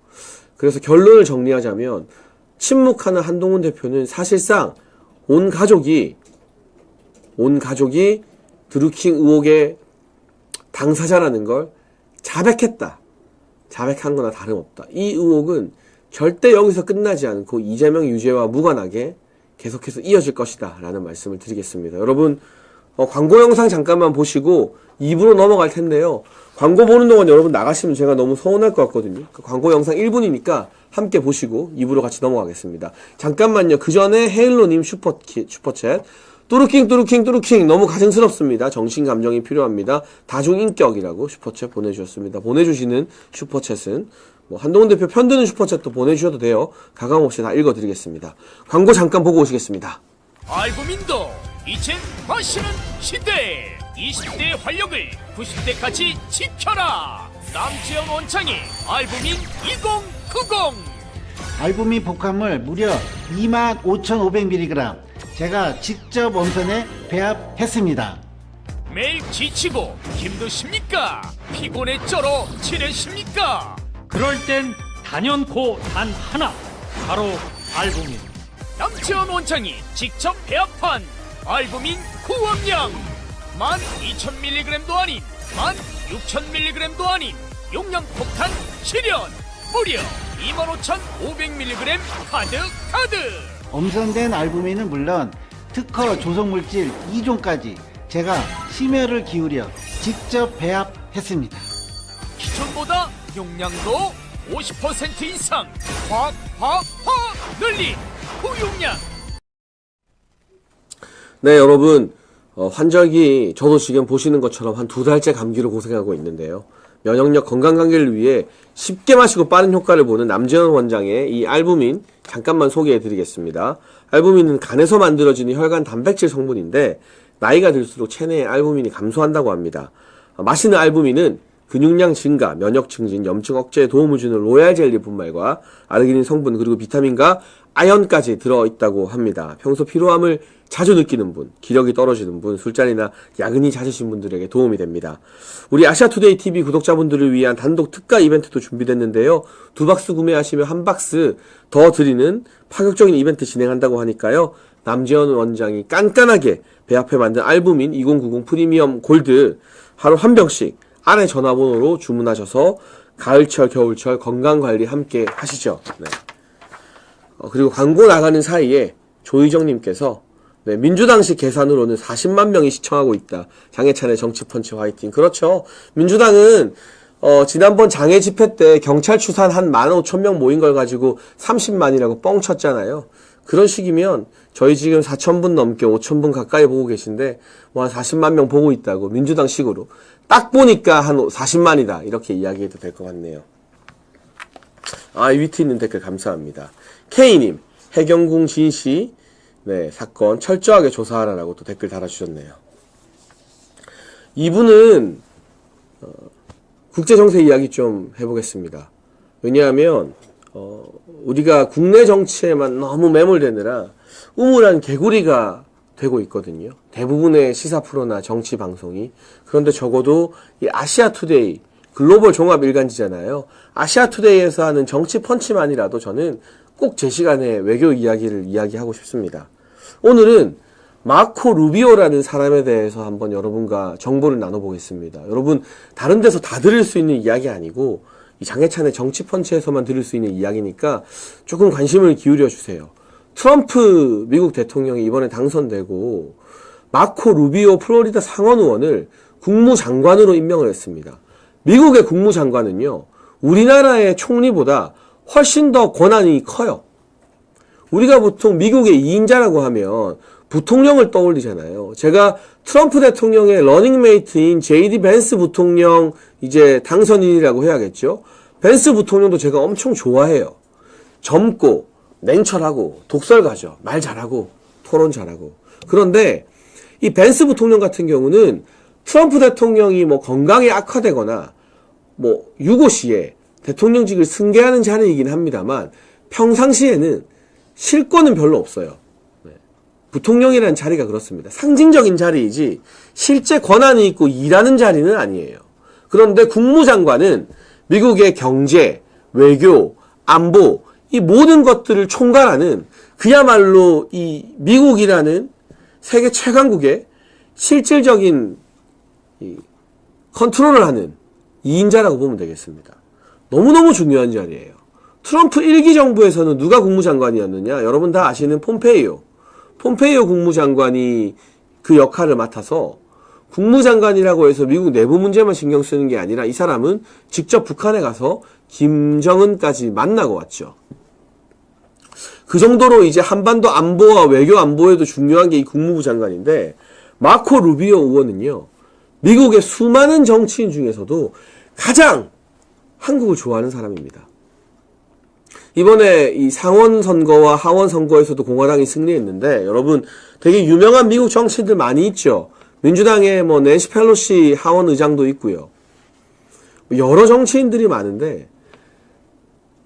그래서 결론을 정리하자면 침묵하는 한동훈 대표는 사실상 온 가족이 드루킹 의혹의 당사자라는 걸 자백했다. 자백한 거나 다름없다. 이 의혹은 절대 여기서 끝나지 않고 이재명 유죄와 무관하게 계속해서 이어질 것이다 라는 말씀을 드리겠습니다. 여러분 광고 영상 잠깐만 보시고 2부로 넘어갈 텐데요. 광고 보는 동안 여러분 나가시면 제가 너무 서운할 것 같거든요. 광고 영상 1분이니까 함께 보시고 2부로 같이 넘어가겠습니다. 잠깐만요. 그 전에 헤일로님 슈퍼챗 뚜루킹 너무 가증스럽습니다. 정신 감정이 필요합니다. 다중인격이라고 슈퍼챗 보내주셨습니다. 보내주시는 슈퍼챗은 한동훈 대표 편드는 슈퍼챗도 보내주셔도 돼요. 가감없이 다 읽어드리겠습니다. 광고 잠깐 보고 오시겠습니다. 알부민도 이젠 마시는 시대. 20대의 활력을 90대까지 지켜라. 남지현 원창의 알부민 2090. 알부민 복합물 무려 25,500mg 제가 직접 원선에 배합했습니다. 매일 지치고 힘드십니까? 피곤에 쩔어 지내십니까? 그럴 땐 단연코 단 하나, 바로 알부민. 남지현 원장이 직접 배합한 알부민 구원량 12,000mg도 아닌 16,000mg도 아닌 용량 폭탄 실현 무려 25,500mg 가득. 엄선된 알부민은 물론 특허 조성물질 2종까지 제가 심혈을 기울여 직접 배합했습니다. 기존보다 용량도 50% 이상 확 늘린 후용량. 네, 여러분 환절기 저도 지금 보시는 것처럼 한 2달째 감기로 고생하고 있는데요. 면역력 건강 관계를 위해 쉽게 마시고 빠른 효과를 보는 남재현 원장의 이 알부민 잠깐만 소개해 드리겠습니다. 알부민은 간에서 만들어지는 혈관 단백질 성분인데 나이가 들수록 체내의 알부민이 감소한다고 합니다. 마시는 알부민은 근육량 증가, 면역 증진, 염증 억제에 도움을 주는 로얄 젤리 분말과 아르기닌 성분 그리고 비타민과 아연까지 들어있다고 합니다. 평소 피로함을 자주 느끼는 분, 기력이 떨어지는 분, 술자리나 야근이 잦으신 분들에게 도움이 됩니다. 우리 아시아투데이 TV 구독자분들을 위한 단독 특가 이벤트도 준비됐는데요. 2박스 구매하시면 1박스 더 드리는 파격적인 이벤트 진행한다고 하니까요. 남지현 원장이 깐깐하게 배합해 만든 알부민 2090 프리미엄 골드 하루 한 병씩 아래 전화번호로 주문하셔서 가을철, 겨울철 건강관리 함께 하시죠. 네. 그리고 광고 나가는 사이에 조희정님께서 네, 민주당식 계산으로는 40만 명이 시청하고 있다. 장해찬의 정치펀치 화이팅. 그렇죠. 민주당은 지난번 장해 집회 때 경찰 추산 한 15,000명 모인 걸 가지고 30만이라고 뻥쳤잖아요. 그런 식이면 저희 지금 4,000분 넘게 5,000분 가까이 보고 계신데 뭐 한 40만 명 보고 있다고 민주당 식으로 딱 보니까 한 40만이다 이렇게 이야기해도 될 것 같네요. 이 위트 있는 댓글 감사합니다. K님, 해경궁 진시 네, 사건 철저하게 조사하라라고 또 댓글 달아주셨네요. 이분은 국제정세 이야기 좀 해보겠습니다. 왜냐하면 우리가 국내 정치에만 너무 매몰되느라 우물한 개구리가 되고 있거든요. 대부분의 시사 프로나 정치 방송이. 그런데 적어도 이 아시아투데이 글로벌 종합 일간지잖아요. 아시아투데이에서 하는 정치 펀치만이라도 저는 꼭 제 시간에 외교 이야기를 이야기하고 싶습니다. 오늘은 마코 루비오라는 사람에 대해서 한번 여러분과 정보를 나눠보겠습니다. 여러분 다른 데서 다 들을 수 있는 이야기 아니고 이 장해찬의 정치 펀치에서만 들을 수 있는 이야기니까 조금 관심을 기울여 주세요. 트럼프 미국 대통령이 이번에 당선되고 마코 루비오 플로리다 상원 의원을 국무장관으로 임명을 했습니다. 미국의 국무장관은요, 우리나라의 총리보다 훨씬 더 권한이 커요. 우리가 보통 미국의 2인자라고 하면 부통령을 떠올리잖아요. 제가 트럼프 대통령의 러닝메이트인 J.D. 벤스 부통령 이제 당선인이라고 해야겠죠. 벤스 부통령도 제가 엄청 좋아해요. 젊고 냉철하고 독설가죠. 말 잘하고 토론 잘하고. 그런데 이 벤스 부통령 같은 경우는 트럼프 대통령이 뭐 건강이 악화되거나 뭐 유고시에 대통령직을 승계하는 자리이긴 합니다만 평상시에는 실권은 별로 없어요. 부통령이라는 자리가 그렇습니다. 상징적인 자리이지 실제 권한이 있고 일하는 자리는 아니에요. 그런데 국무장관은 미국의 경제, 외교, 안보 이 모든 것들을 총괄하는 그야말로 이 미국이라는 세계 최강국의 실질적인 이 컨트롤을 하는 2인자라고 보면 되겠습니다. 너무너무 중요한 자리예요. 트럼프 1기 정부에서는 누가 국무장관이었느냐? 여러분 다 아시는 폼페이오 국무장관이 그 역할을 맡아서 국무장관이라고 해서 미국 내부 문제만 신경 쓰는 게 아니라 이 사람은 직접 북한에 가서 김정은까지 만나고 왔죠. 그 정도로 이제 한반도 안보와 외교 안보에도 중요한 게 이 국무부 장관인데 마코 루비오 의원은요. 미국의 수많은 정치인 중에서도 가장 한국을 좋아하는 사람입니다. 이번에 이 상원 선거와 하원 선거에서도 공화당이 승리했는데 여러분 되게 유명한 미국 정치인들 많이 있죠. 민주당의 뭐 낸시 펠로시 하원 의장도 있고요. 여러 정치인들이 많은데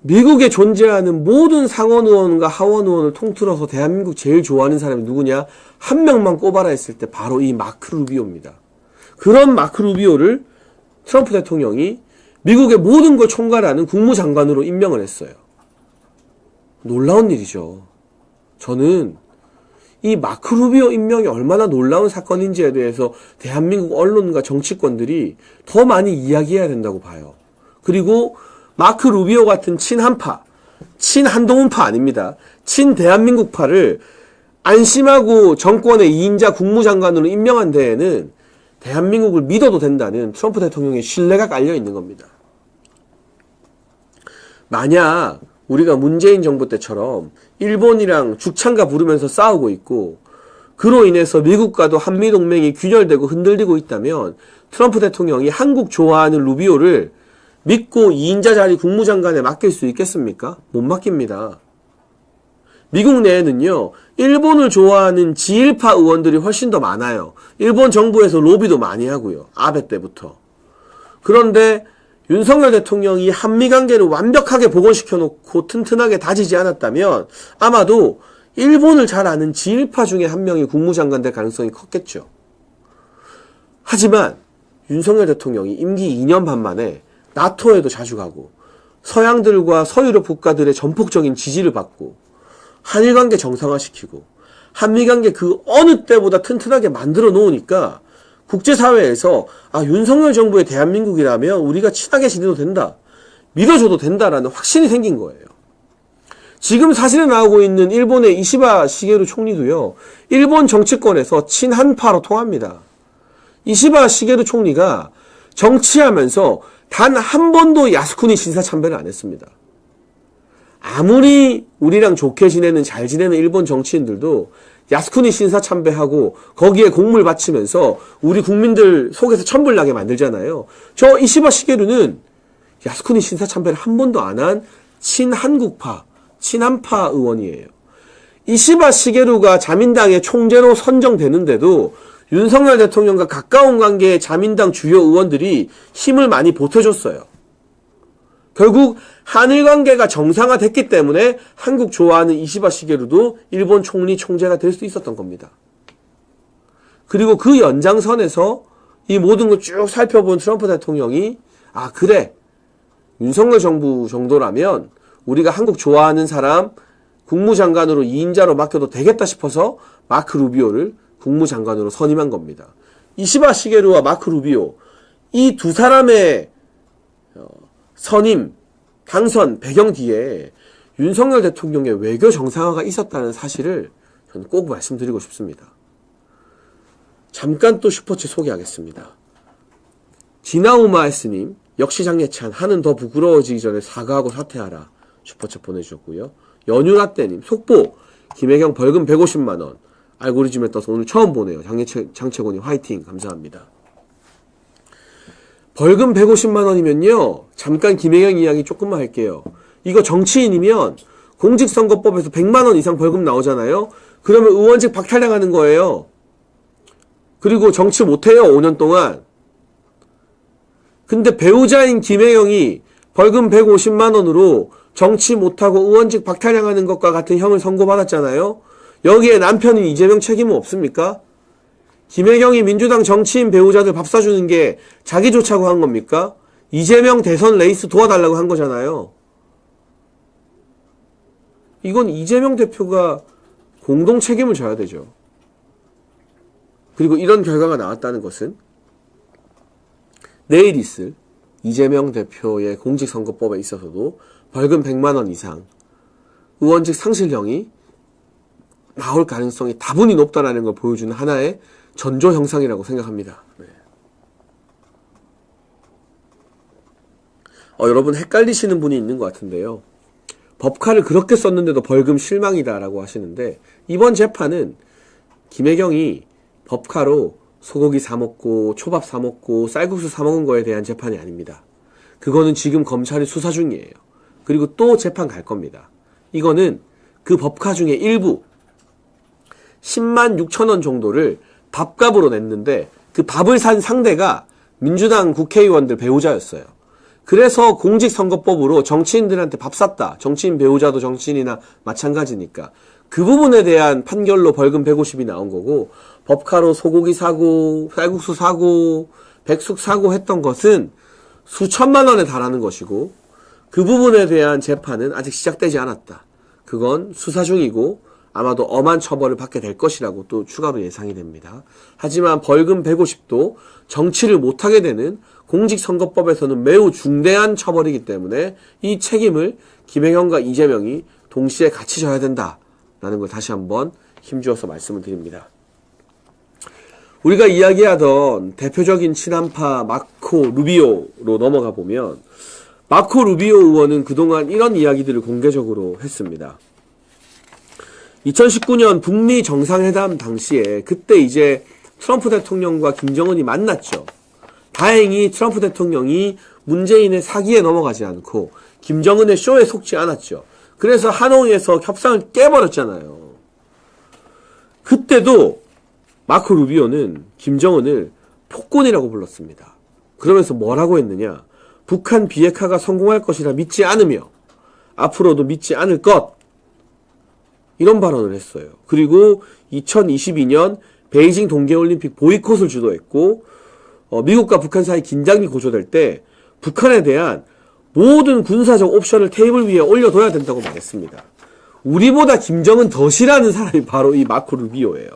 미국에 존재하는 모든 상원 의원과 하원 의원을 통틀어서 대한민국 제일 좋아하는 사람이 누구냐? 한 명만 꼽아라 했을 때 바로 이 마크 루비오입니다. 그런 마크 루비오를 트럼프 대통령이 미국의 모든 걸 총괄하는 국무장관으로 임명을 했어요. 놀라운 일이죠. 저는 이 마크 루비오 임명이 얼마나 놀라운 사건인지에 대해서 대한민국 언론과 정치권들이 더 많이 이야기해야 된다고 봐요. 그리고 마크 루비오 같은 친한파, 친한동훈파 아닙니다. 친대한민국파를 안심하고 정권의 2인자 국무장관으로 임명한 데에는 대한민국을 믿어도 된다는 트럼프 대통령의 신뢰가 깔려 있는 겁니다. 만약 우리가 문재인 정부 때처럼 일본이랑 죽창가 부르면서 싸우고 있고 그로 인해서 미국과도 한미동맹이 균열되고 흔들리고 있다면 트럼프 대통령이 한국 좋아하는 루비오를 믿고 2인자 자리 국무장관에 맡길 수 있겠습니까? 못 맡깁니다. 미국 내에는요, 일본을 좋아하는 지일파 의원들이 훨씬 더 많아요. 일본 정부에서 로비도 많이 하고요. 아베 때부터. 그런데 윤석열 대통령이 한미 관계를 완벽하게 복원시켜놓고 튼튼하게 다지지 않았다면 아마도 일본을 잘 아는 지일파 중에 한 명이 국무장관 될 가능성이 컸겠죠. 하지만 윤석열 대통령이 임기 2년 반 만에 나토에도 자주 가고 서양들과 서유럽 국가들의 전폭적인 지지를 받고 한일관계 정상화시키고 한미관계 그 어느 때보다 튼튼하게 만들어 놓으니까 국제사회에서 윤석열 정부의 대한민국이라면 우리가 친하게 지내도 된다, 믿어줘도 된다라는 확신이 생긴 거예요. 지금 사실에 나오고 있는 일본의 이시바 시게루 총리도요, 일본 정치권에서 친한파로 통합니다. 이시바 시게루 총리가 정치하면서 단 한 번도 야스쿠니 신사 참배를 안 했습니다. 아무리 우리랑 좋게 지내는, 잘 지내는 일본 정치인들도 야스쿠니 신사 참배하고 거기에 공물 바치면서 우리 국민들 속에서 천불나게 만들잖아요. 저 이시바 시게루는 야스쿠니 신사 참배를 한 번도 안 한 친한국파, 친한파 의원이에요. 이시바 시게루가 자민당의 총재로 선정되는데도 윤석열 대통령과 가까운 관계의 자민당 주요 의원들이 힘을 많이 보태줬어요. 결국 한일 관계가 정상화됐기 때문에 한국 좋아하는 이시바 시게루도 일본 총리 총재가 될 수 있었던 겁니다. 그리고 그 연장선에서 이 모든 걸 쭉 살펴본 트럼프 대통령이 그래, 윤석열 정부 정도라면 우리가 한국 좋아하는 사람 국무장관으로 2인자로 맡겨도 되겠다 싶어서 마크 루비오를 국무장관으로 선임한 겁니다. 이시바 시게루와 마크 루비오, 이 두 사람의 선임, 당선 배경 뒤에 윤석열 대통령의 외교 정상화가 있었다는 사실을 저는 꼭 말씀드리고 싶습니다. 잠깐 또 슈퍼챗 소개하겠습니다. 지나우마에스님, 역시 장례찬, 하는 더 부끄러워지기 전에 사과하고 사퇴하라. 슈퍼챗 보내주셨고요. 연유라떼님, 속보, 김혜경 벌금 150만원. 알고리즘에 떠서 오늘 처음 보네요. 장채곤님 화이팅, 감사합니다. 벌금 150만원이면요, 잠깐 김혜경 이야기 조금만 할게요. 이거 정치인이면 공직선거법에서 100만원 이상 벌금 나오잖아요. 그러면 의원직 박탈당하는 거예요. 그리고 정치 못해요, 5년 동안. 근데 배우자인 김혜경이 벌금 150만원으로 정치 못하고 의원직 박탈당하는 것과 같은 형을 선고받았잖아요. 여기에 남편인 이재명 책임은 없습니까? 김혜경이 민주당 정치인 배우자들 밥 사주는 게 자기 좋자고 한 겁니까? 이재명 대선 레이스 도와달라고 한 거잖아요. 이건 이재명 대표가 공동 책임을 져야 되죠. 그리고 이런 결과가 나왔다는 것은 내일 있을 이재명 대표의 공직선거법에 있어서도 벌금 100만원 이상 의원직 상실형이 나올 가능성이 다분히 높다라는 걸 보여주는 하나의 전조 형상이라고 생각합니다. 네. 여러분 헷갈리시는 분이 있는 것 같은데요. 법카를 그렇게 썼는데도 벌금 실망이다라고 하시는데, 이번 재판은 김혜경이 법카로 소고기 사먹고 초밥 사먹고 쌀국수 사먹은 거에 대한 재판이 아닙니다. 그거는 지금 검찰이 수사 중이에요. 그리고 또 재판 갈 겁니다. 이거는 그 법카 중에 일부 10만 6천원 정도를 밥값으로 냈는데 그 밥을 산 상대가 민주당 국회의원들 배우자였어요. 그래서 공직선거법으로 정치인들한테 밥 샀다. 정치인 배우자도 정치인이나 마찬가지니까. 그 부분에 대한 판결로 벌금 150이 나온 거고, 법카로 소고기 사고 쌀국수 사고 백숙 사고 했던 것은 수천만 원에 달하는 것이고, 그 부분에 대한 재판은 아직 시작되지 않았다. 그건 수사 중이고 아마도 엄한 처벌을 받게 될 것이라고 또 추가로 예상이 됩니다. 하지만 벌금 150도 정치를 못하게 되는 공직선거법에서는 매우 중대한 처벌이기 때문에 이 책임을 김혜경과 이재명이 동시에 같이 져야 된다라는 걸 다시 한번 힘주어서 말씀을 드립니다. 우리가 이야기하던 대표적인 친한파 마코 루비오로 넘어가 보면, 마코 루비오 의원은 그동안 이런 이야기들을 공개적으로 했습니다. 2019년 북미 정상회담 당시에 그때 이제 트럼프 대통령과 김정은이 만났죠. 다행히 트럼프 대통령이 문재인의 사기에 넘어가지 않고 김정은의 쇼에 속지 않았죠. 그래서 하노이에서 협상을 깨버렸잖아요. 그때도 마코 루비오는 김정은을 폭군이라고 불렀습니다. 그러면서 뭐라고 했느냐? 북한 비핵화가 성공할 것이라 믿지 않으며 앞으로도 믿지 않을 것. 이런 발언을 했어요. 그리고 2022년 베이징 동계올림픽 보이콧을 주도했고 미국과 북한 사이 긴장이 고조될 때 북한에 대한 모든 군사적 옵션을 테이블 위에 올려둬야 된다고 말했습니다. 우리보다 김정은 더 싫어하는 사람이 바로 이 마코 루비오예요.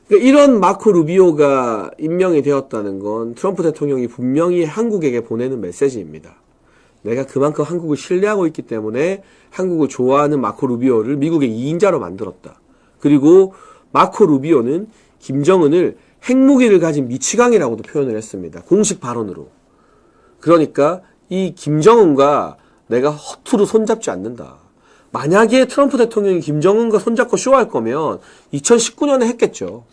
그러니까 이런 마코 루비오가 임명이 되었다는 건 트럼프 대통령이 분명히 한국에게 보내는 메시지입니다. 내가 그만큼 한국을 신뢰하고 있기 때문에 한국을 좋아하는 마코 루비오를 미국의 2인자로 만들었다. 그리고 마코 루비오는 김정은을 핵무기를 가진 미치광이라고도 표현을 했습니다. 공식 발언으로. 그러니까 이 김정은과 내가 허투루 손잡지 않는다. 만약에 트럼프 대통령이 김정은과 손잡고 쇼할 거면 2019년에 했겠죠.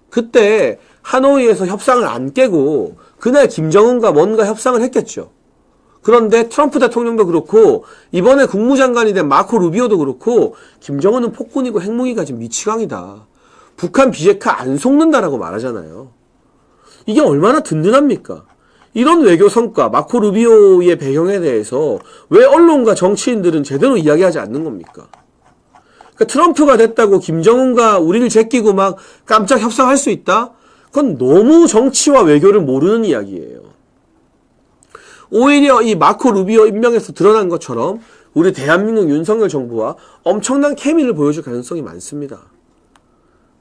그때 하노이에서 협상을 안 깨고 그날 김정은과 뭔가 협상을 했겠죠. 그런데 트럼프 대통령도 그렇고 이번에 국무장관이 된 마코 루비오도 그렇고 김정은은 폭군이고 핵무기 가진 미치광이다. 북한 비핵화 안 속는다라고 말하잖아요. 이게 얼마나 든든합니까? 이런 외교 성과, 마코 루비오의 배경에 대해서 왜 언론과 정치인들은 제대로 이야기하지 않는 겁니까? 그러니까 트럼프가 됐다고 김정은과 우리를 제끼고 막 깜짝 협상할 수 있다? 그건 너무 정치와 외교를 모르는 이야기예요. 오히려 이 마코 루비오 임명에서 드러난 것처럼 우리 대한민국 윤석열 정부와 엄청난 케미를 보여줄 가능성이 많습니다.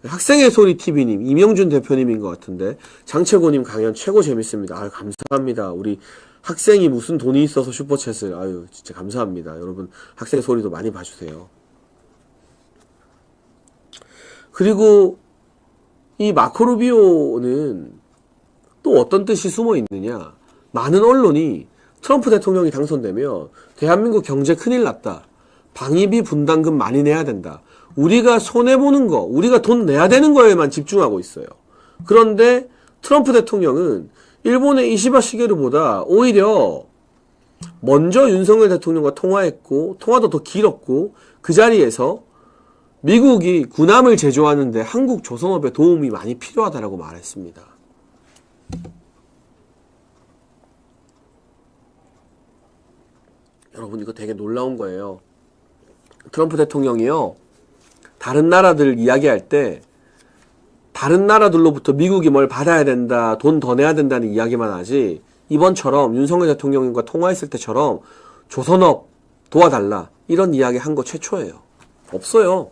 학생의 소리 TV님, 이명준 대표님인 것 같은데 장채고님 강연 최고 재밌습니다. 아유 감사합니다. 우리 학생이 무슨 돈이 있어서 슈퍼챗을 아유 진짜 감사합니다. 여러분 학생의 소리도 많이 봐주세요. 그리고 이 마코 루비오는 또 어떤 뜻이 숨어 있느냐? 많은 언론이 트럼프 대통령이 당선되면 대한민국 경제 큰일 났다. 방위비 분담금 많이 내야 된다. 우리가 손해보는 거, 우리가 돈 내야 되는 거에만 집중하고 있어요. 그런데 트럼프 대통령은 일본의 이시바 시게루보다 오히려 먼저 윤석열 대통령과 통화했고, 통화도 더 길었고, 그 자리에서 미국이 군함을 제조하는데 한국 조선업의 도움이 많이 필요하다라고 말했습니다. 여러분 이거 되게 놀라운 거예요. 트럼프 대통령이요. 다른 나라들 이야기할 때 다른 나라들로부터 미국이 뭘 받아야 된다, 돈 더 내야 된다는 이야기만 하지 이번처럼 윤석열 대통령과 통화했을 때처럼 조선업 도와달라 이런 이야기 한 거 최초예요. 없어요.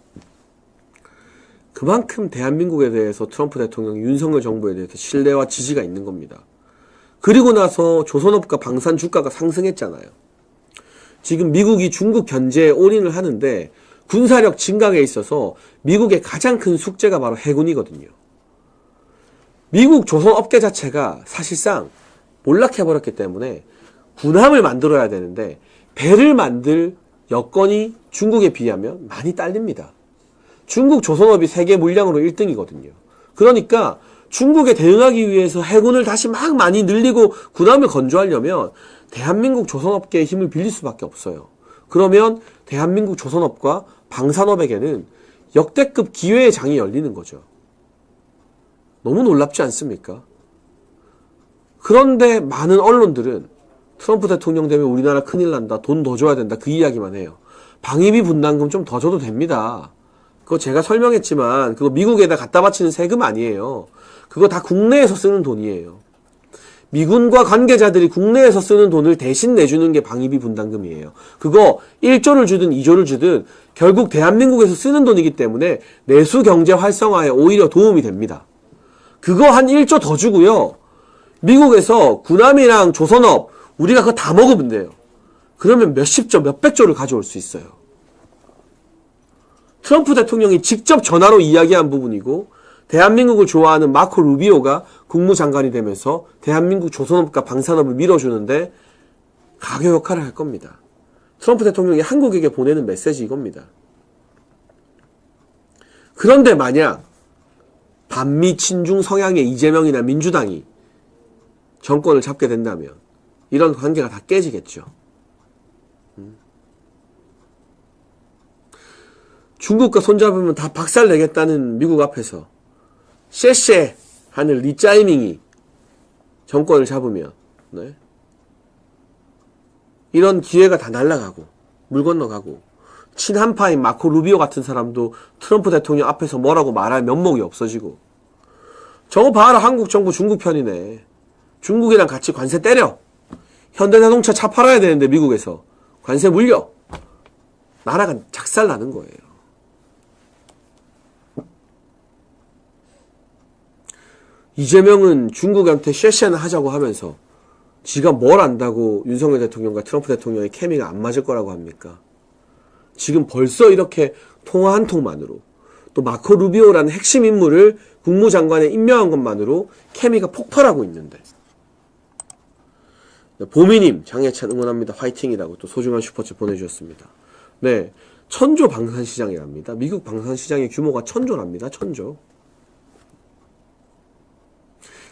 그만큼 대한민국에 대해서 트럼프 대통령이 윤석열 정부에 대해서 신뢰와 지지가 있는 겁니다. 그리고 나서 조선업과 방산 주가가 상승했잖아요. 지금 미국이 중국 견제에 올인을 하는데 군사력 증강에 있어서 미국의 가장 큰 숙제가 바로 해군이거든요. 미국 조선업계 자체가 사실상 몰락해버렸기 때문에 군함을 만들어야 되는데 배를 만들 여건이 중국에 비하면 많이 딸립니다. 중국 조선업이 세계 물량으로 1등이거든요. 그러니까 중국에 대응하기 위해서 해군을 다시 막 많이 늘리고 군함을 건조하려면 대한민국 조선업계의 힘을 빌릴 수밖에 없어요. 그러면 대한민국 조선업과 방산업에게는 역대급 기회의 장이 열리는 거죠. 너무 놀랍지 않습니까? 그런데 많은 언론들은 트럼프 대통령 되면 우리나라 큰일 난다, 돈 더 줘야 된다, 그 이야기만 해요. 방위비 분담금 좀 더 줘도 됩니다. 그거 제가 설명했지만 그거 미국에다 갖다 바치는 세금 아니에요. 그거 다 국내에서 쓰는 돈이에요. 미군과 관계자들이 국내에서 쓰는 돈을 대신 내주는 게 방위비 분담금이에요. 그거 1조를 주든 2조를 주든 결국 대한민국에서 쓰는 돈이기 때문에 내수 경제 활성화에 오히려 도움이 됩니다. 그거 한 1조 더 주고요. 미국에서 군함이랑 조선업 우리가 그거 다 먹으면 돼요. 그러면 몇십조, 몇백조를 가져올 수 있어요. 트럼프 대통령이 직접 전화로 이야기한 부분이고 대한민국을 좋아하는 마코 루비오가 국무장관이 되면서 대한민국 조선업과 방산업을 밀어주는데 가교 역할을 할 겁니다. 트럼프 대통령이 한국에게 보내는 메시지 이겁니다. 그런데 만약 반미 친중 성향의 이재명이나 민주당이 정권을 잡게 된다면 이런 관계가 다 깨지겠죠. 중국과 손잡으면 다 박살내겠다는 미국 앞에서 쎄쎄 하는 리짜이밍이 정권을 잡으면 이런 기회가 다 날아가고 물 건너가고, 친한파인 마코 루비오 같은 사람도 트럼프 대통령 앞에서 뭐라고 말할 면목이 없어지고, 저거 봐라, 한국 정부 중국 편이네. 중국이랑 같이 관세 때려. 현대자동차 차 팔아야 되는데 미국에서 관세 물려. 나라가 작살나는 거예요. 이재명은 중국한테 쉐쉐는 하자고 하면서 지가 뭘 안다고 윤석열 대통령과 트럼프 대통령의 케미가 안 맞을 거라고 합니까? 지금 벌써 이렇게 통화 한 통만으로, 또 마코 루비오라는 핵심 인물을 국무장관에 임명한 것만으로 케미가 폭발하고 있는데, 보미님, 장혜찬 응원합니다. 화이팅이라고 또 소중한 슈퍼챗 보내주셨습니다. 네, 천조 방산시장이랍니다. 미국 방산시장의 규모가 천조랍니다. 천조.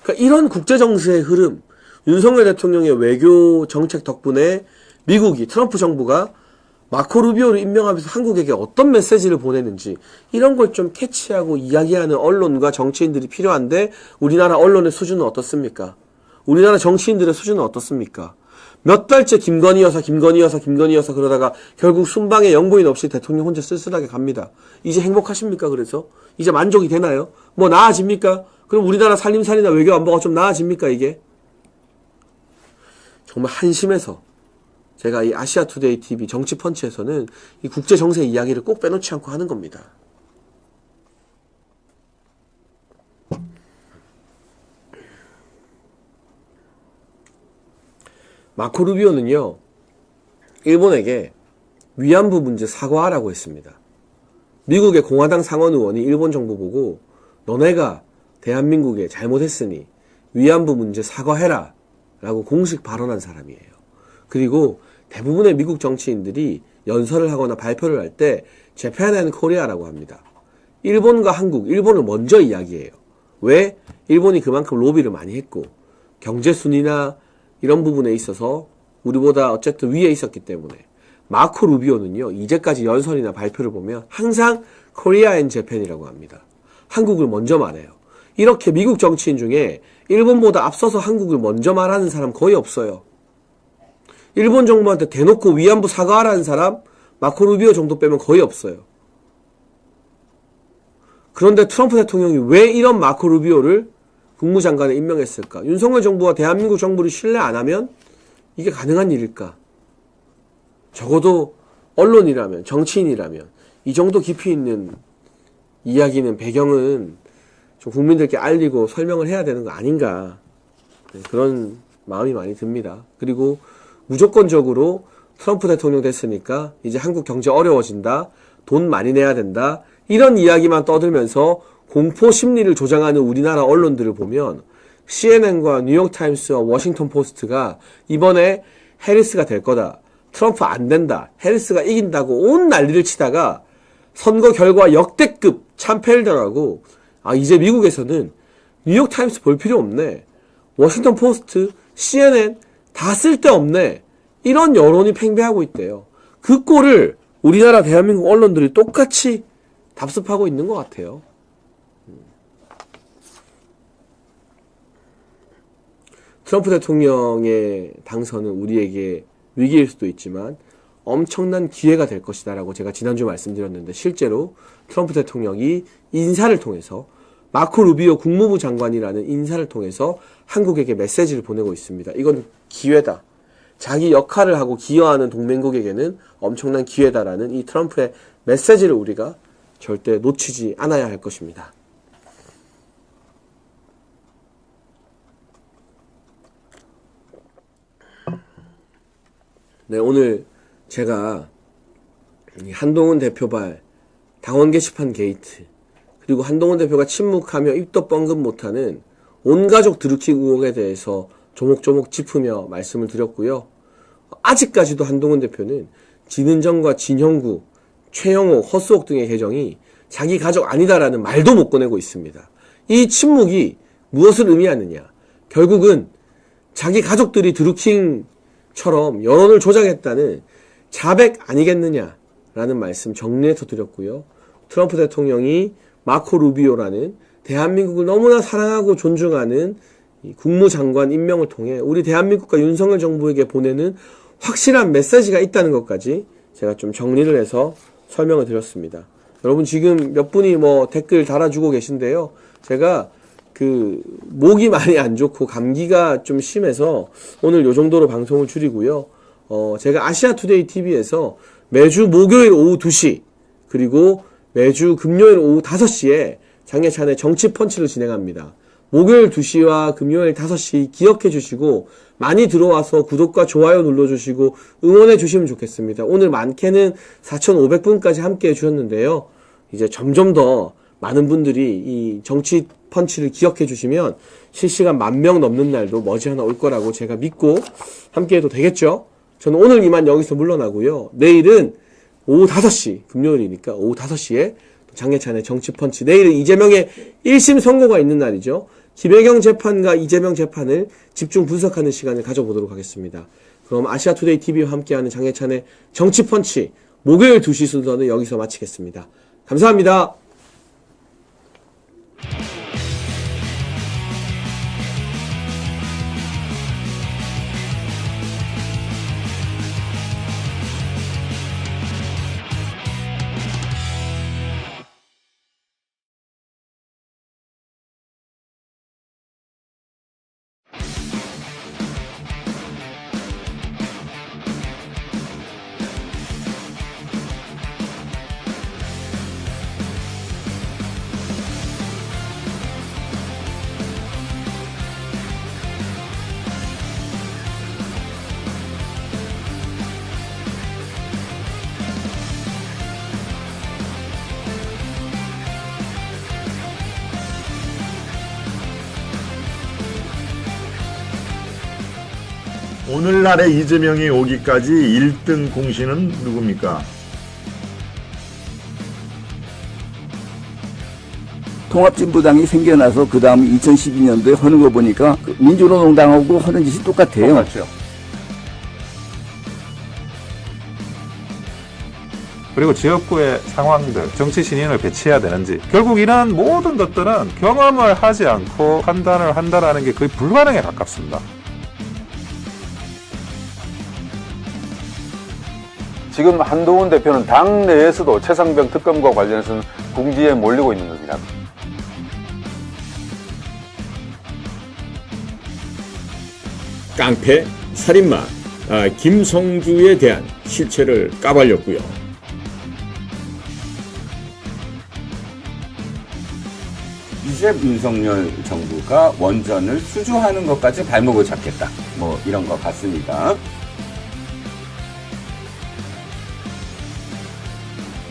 그러니까 이런 국제정세의 흐름, 윤석열 대통령의 외교 정책 덕분에 미국이, 트럼프 정부가 마코 루비오를 임명하면서 한국에게 어떤 메시지를 보내는지, 이런 걸 좀 캐치하고 이야기하는 언론과 정치인들이 필요한데, 우리나라 언론의 수준은 어떻습니까? 우리나라 정치인들의 수준은 어떻습니까? 몇 달째 김건희 여사 그러다가 결국 순방에 영부인 없이 대통령 혼자 쓸쓸하게 갑니다. 이제 행복하십니까? 그래서? 이제 만족이 되나요? 뭐 나아집니까? 그럼 우리나라 살림살이나 외교 안보가 좀 나아집니까, 이게? 정말 한심해서 제가 이 아시아투데이 TV 정치펀치에서는 이 국제정세 이야기를 꼭 빼놓지 않고 하는 겁니다. 마코 루비오는요, 일본에게 위안부 문제 사과하라고 했습니다. 미국의 공화당 상원 의원이 일본 정부 보고 너네가 대한민국에 잘못했으니 위안부 문제 사과해라 라고 공식 발언한 사람이에요. 그리고 대부분의 미국 정치인들이 연설을 하거나 발표를 할 때 Japan and Korea라고 합니다. 일본과 한국, 일본을 먼저 이야기해요. 왜? 일본이 그만큼 로비를 많이 했고 경제순위나 이런 부분에 있어서 우리보다 어쨌든 위에 있었기 때문에. 마코 루비오는요, 이제까지 연설이나 발표를 보면 항상 코리아 앤 재팬이라고 합니다. 한국을 먼저 말해요. 이렇게 미국 정치인 중에 일본보다 앞서서 한국을 먼저 말하는 사람 거의 없어요. 일본 정부한테 대놓고 위안부 사과하라는 사람 마코 루비오 정도 빼면 거의 없어요. 그런데 트럼프 대통령이 왜 이런 마코 루비오를 국무장관에 임명했을까? 윤석열 정부와 대한민국 정부를 신뢰 안 하면 이게 가능한 일일까? 적어도 언론이라면, 정치인이라면 이 정도 깊이 있는 이야기는, 배경은 좀 국민들께 알리고 설명을 해야 되는 거 아닌가, 그런 마음이 많이 듭니다. 그리고 무조건적으로 트럼프 대통령 됐으니까 이제 한국 경제 어려워진다, 돈 많이 내야 된다, 이런 이야기만 떠들면서 공포 심리를 조장하는 우리나라 언론들을 보면 CNN과 뉴욕타임스와 워싱턴 포스트가 이번에 해리스가 될 거다, 트럼프 안 된다, 해리스가 이긴다고 온 난리를 치다가 선거 결과 역대급 참패를 당하고, 아, 이제 미국에서는 뉴욕타임스 볼 필요 없네, 워싱턴 포스트, CNN 다 쓸데없네, 이런 여론이 팽배하고 있대요. 그 꼴을 우리나라 대한민국 언론들이 똑같이 답습하고 있는 것 같아요. 트럼프 대통령의 당선은 우리에게 위기일 수도 있지만 엄청난 기회가 될 것이다 라고 제가 지난주 말씀드렸는데, 실제로 트럼프 대통령이 인사를 통해서, 마코 루비오 국무부 장관이라는 인사를 통해서 한국에게 메시지를 보내고 있습니다. 이건 기회다, 자기 역할을 하고 기여하는 동맹국에게는 엄청난 기회다라는 이 트럼프의 메시지를 우리가 절대 놓치지 않아야 할 것입니다. 네, 오늘 제가 한동훈 대표발 당원 게시판 게이트, 그리고 한동훈 대표가 침묵하며 입도 뻥긋 못하는 온가족 드루킹 의혹에 대해서 조목조목 짚으며 말씀을 드렸고요. 아직까지도 한동훈 대표는 진은정과 진형구, 최영호, 허수옥 등의 계정이 자기 가족 아니다라는 말도 못 꺼내고 있습니다. 이 침묵이 무엇을 의미하느냐? 결국은 자기 가족들이 드루킹처럼 여론을 조작했다는 자백 아니겠느냐라는 말씀 정리해서 드렸고요. 트럼프 대통령이 마코 루비오라는 대한민국을 너무나 사랑하고 존중하는 이 국무장관 임명을 통해 우리 대한민국과 윤석열 정부에게 보내는 확실한 메시지가 있다는 것까지 제가 좀 정리를 해서 설명을 드렸습니다. 여러분 지금 몇 분이 뭐 댓글 달아주고 계신데요. 제가 그 목이 많이 안 좋고 감기가 좀 심해서 오늘 요 정도로 방송을 줄이고요. 제가 아시아투데이 TV에서 매주 목요일 오후 2시 그리고 매주 금요일 오후 5시에 장예찬의 정치펀치를 진행합니다. 목요일 2시와 금요일 5시 기억해 주시고 많이 들어와서 구독과 좋아요 눌러주시고 응원해 주시면 좋겠습니다. 오늘 많게는 4,500분까지 함께 해주셨는데요. 이제 점점 더 많은 분들이 이 정치 펀치를 기억해 주시면 실시간 10,000명 넘는 날도 머지않아 올 거라고 제가 믿고 함께 해도 되겠죠? 저는 오늘 이만 여기서 물러나고요. 내일은 오후 5시, 금요일이니까 오후 5시에 장예찬의 정치펀치. 내일은 이재명의 1심 선고가 있는 날이죠. 김혜경 재판과 이재명 재판을 집중 분석하는 시간을 가져보도록 하겠습니다. 그럼 아시아투데이 TV와 함께하는 장예찬의 정치펀치 목요일 2시 순서는 여기서 마치겠습니다. 감사합니다. 오늘날의 이재명이 오기까지 1등 공신은 누굽니까? 통합진보당이 생겨나서 그 다음 2012년도에 하는 거 보니까 민주노동당하고 하는 짓이 똑같아요. 똑같죠. 그리고 지역구의 상황들, 정치 신인을 배치해야 되는지, 결국 이런 모든 것들은 경험을 하지 않고 판단을 한다는 게 거의 불가능에 가깝습니다. 지금 한동훈 대표는 당 내에서도 최상병 특검과 관련해서는 궁지에 몰리고 있는 겁니다. 깡패, 살인마, 김성주에 대한 실체를 까발렸고요. 이제 윤석열 정부가 원전을 수주하는 것까지 발목을 잡겠다. 뭐 이런 것 같습니다.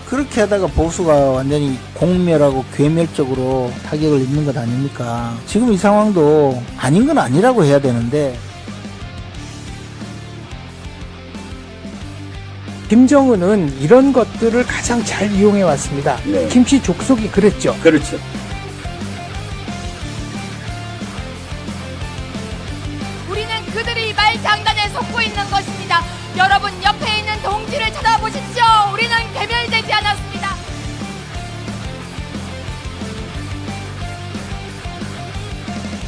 그렇게 하다가 보수가 완전히 공멸하고 괴멸적으로 타격을 입는 것 아닙니까? 지금 이 상황도 아닌 건 아니라고 해야 되는데 김정은은 이런 것들을 가장 잘 이용해 왔습니다. 네. 김치 족속이 그랬죠. 그렇죠. 우리는 그들의 말 장난에 속고 있는 것입니다. 여러분 옆에 있는 동지를 쳐다보십시오. 우리는 괴멸되지 않았습니다.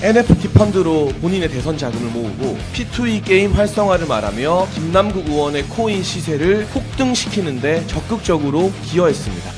NFT 펀드로 본인의 대선 자금을 모으고 P2E 게임 활성화를 말하며 김남국 의원의 코인 시세를 폭등시키는데 적극적으로 기여했습니다.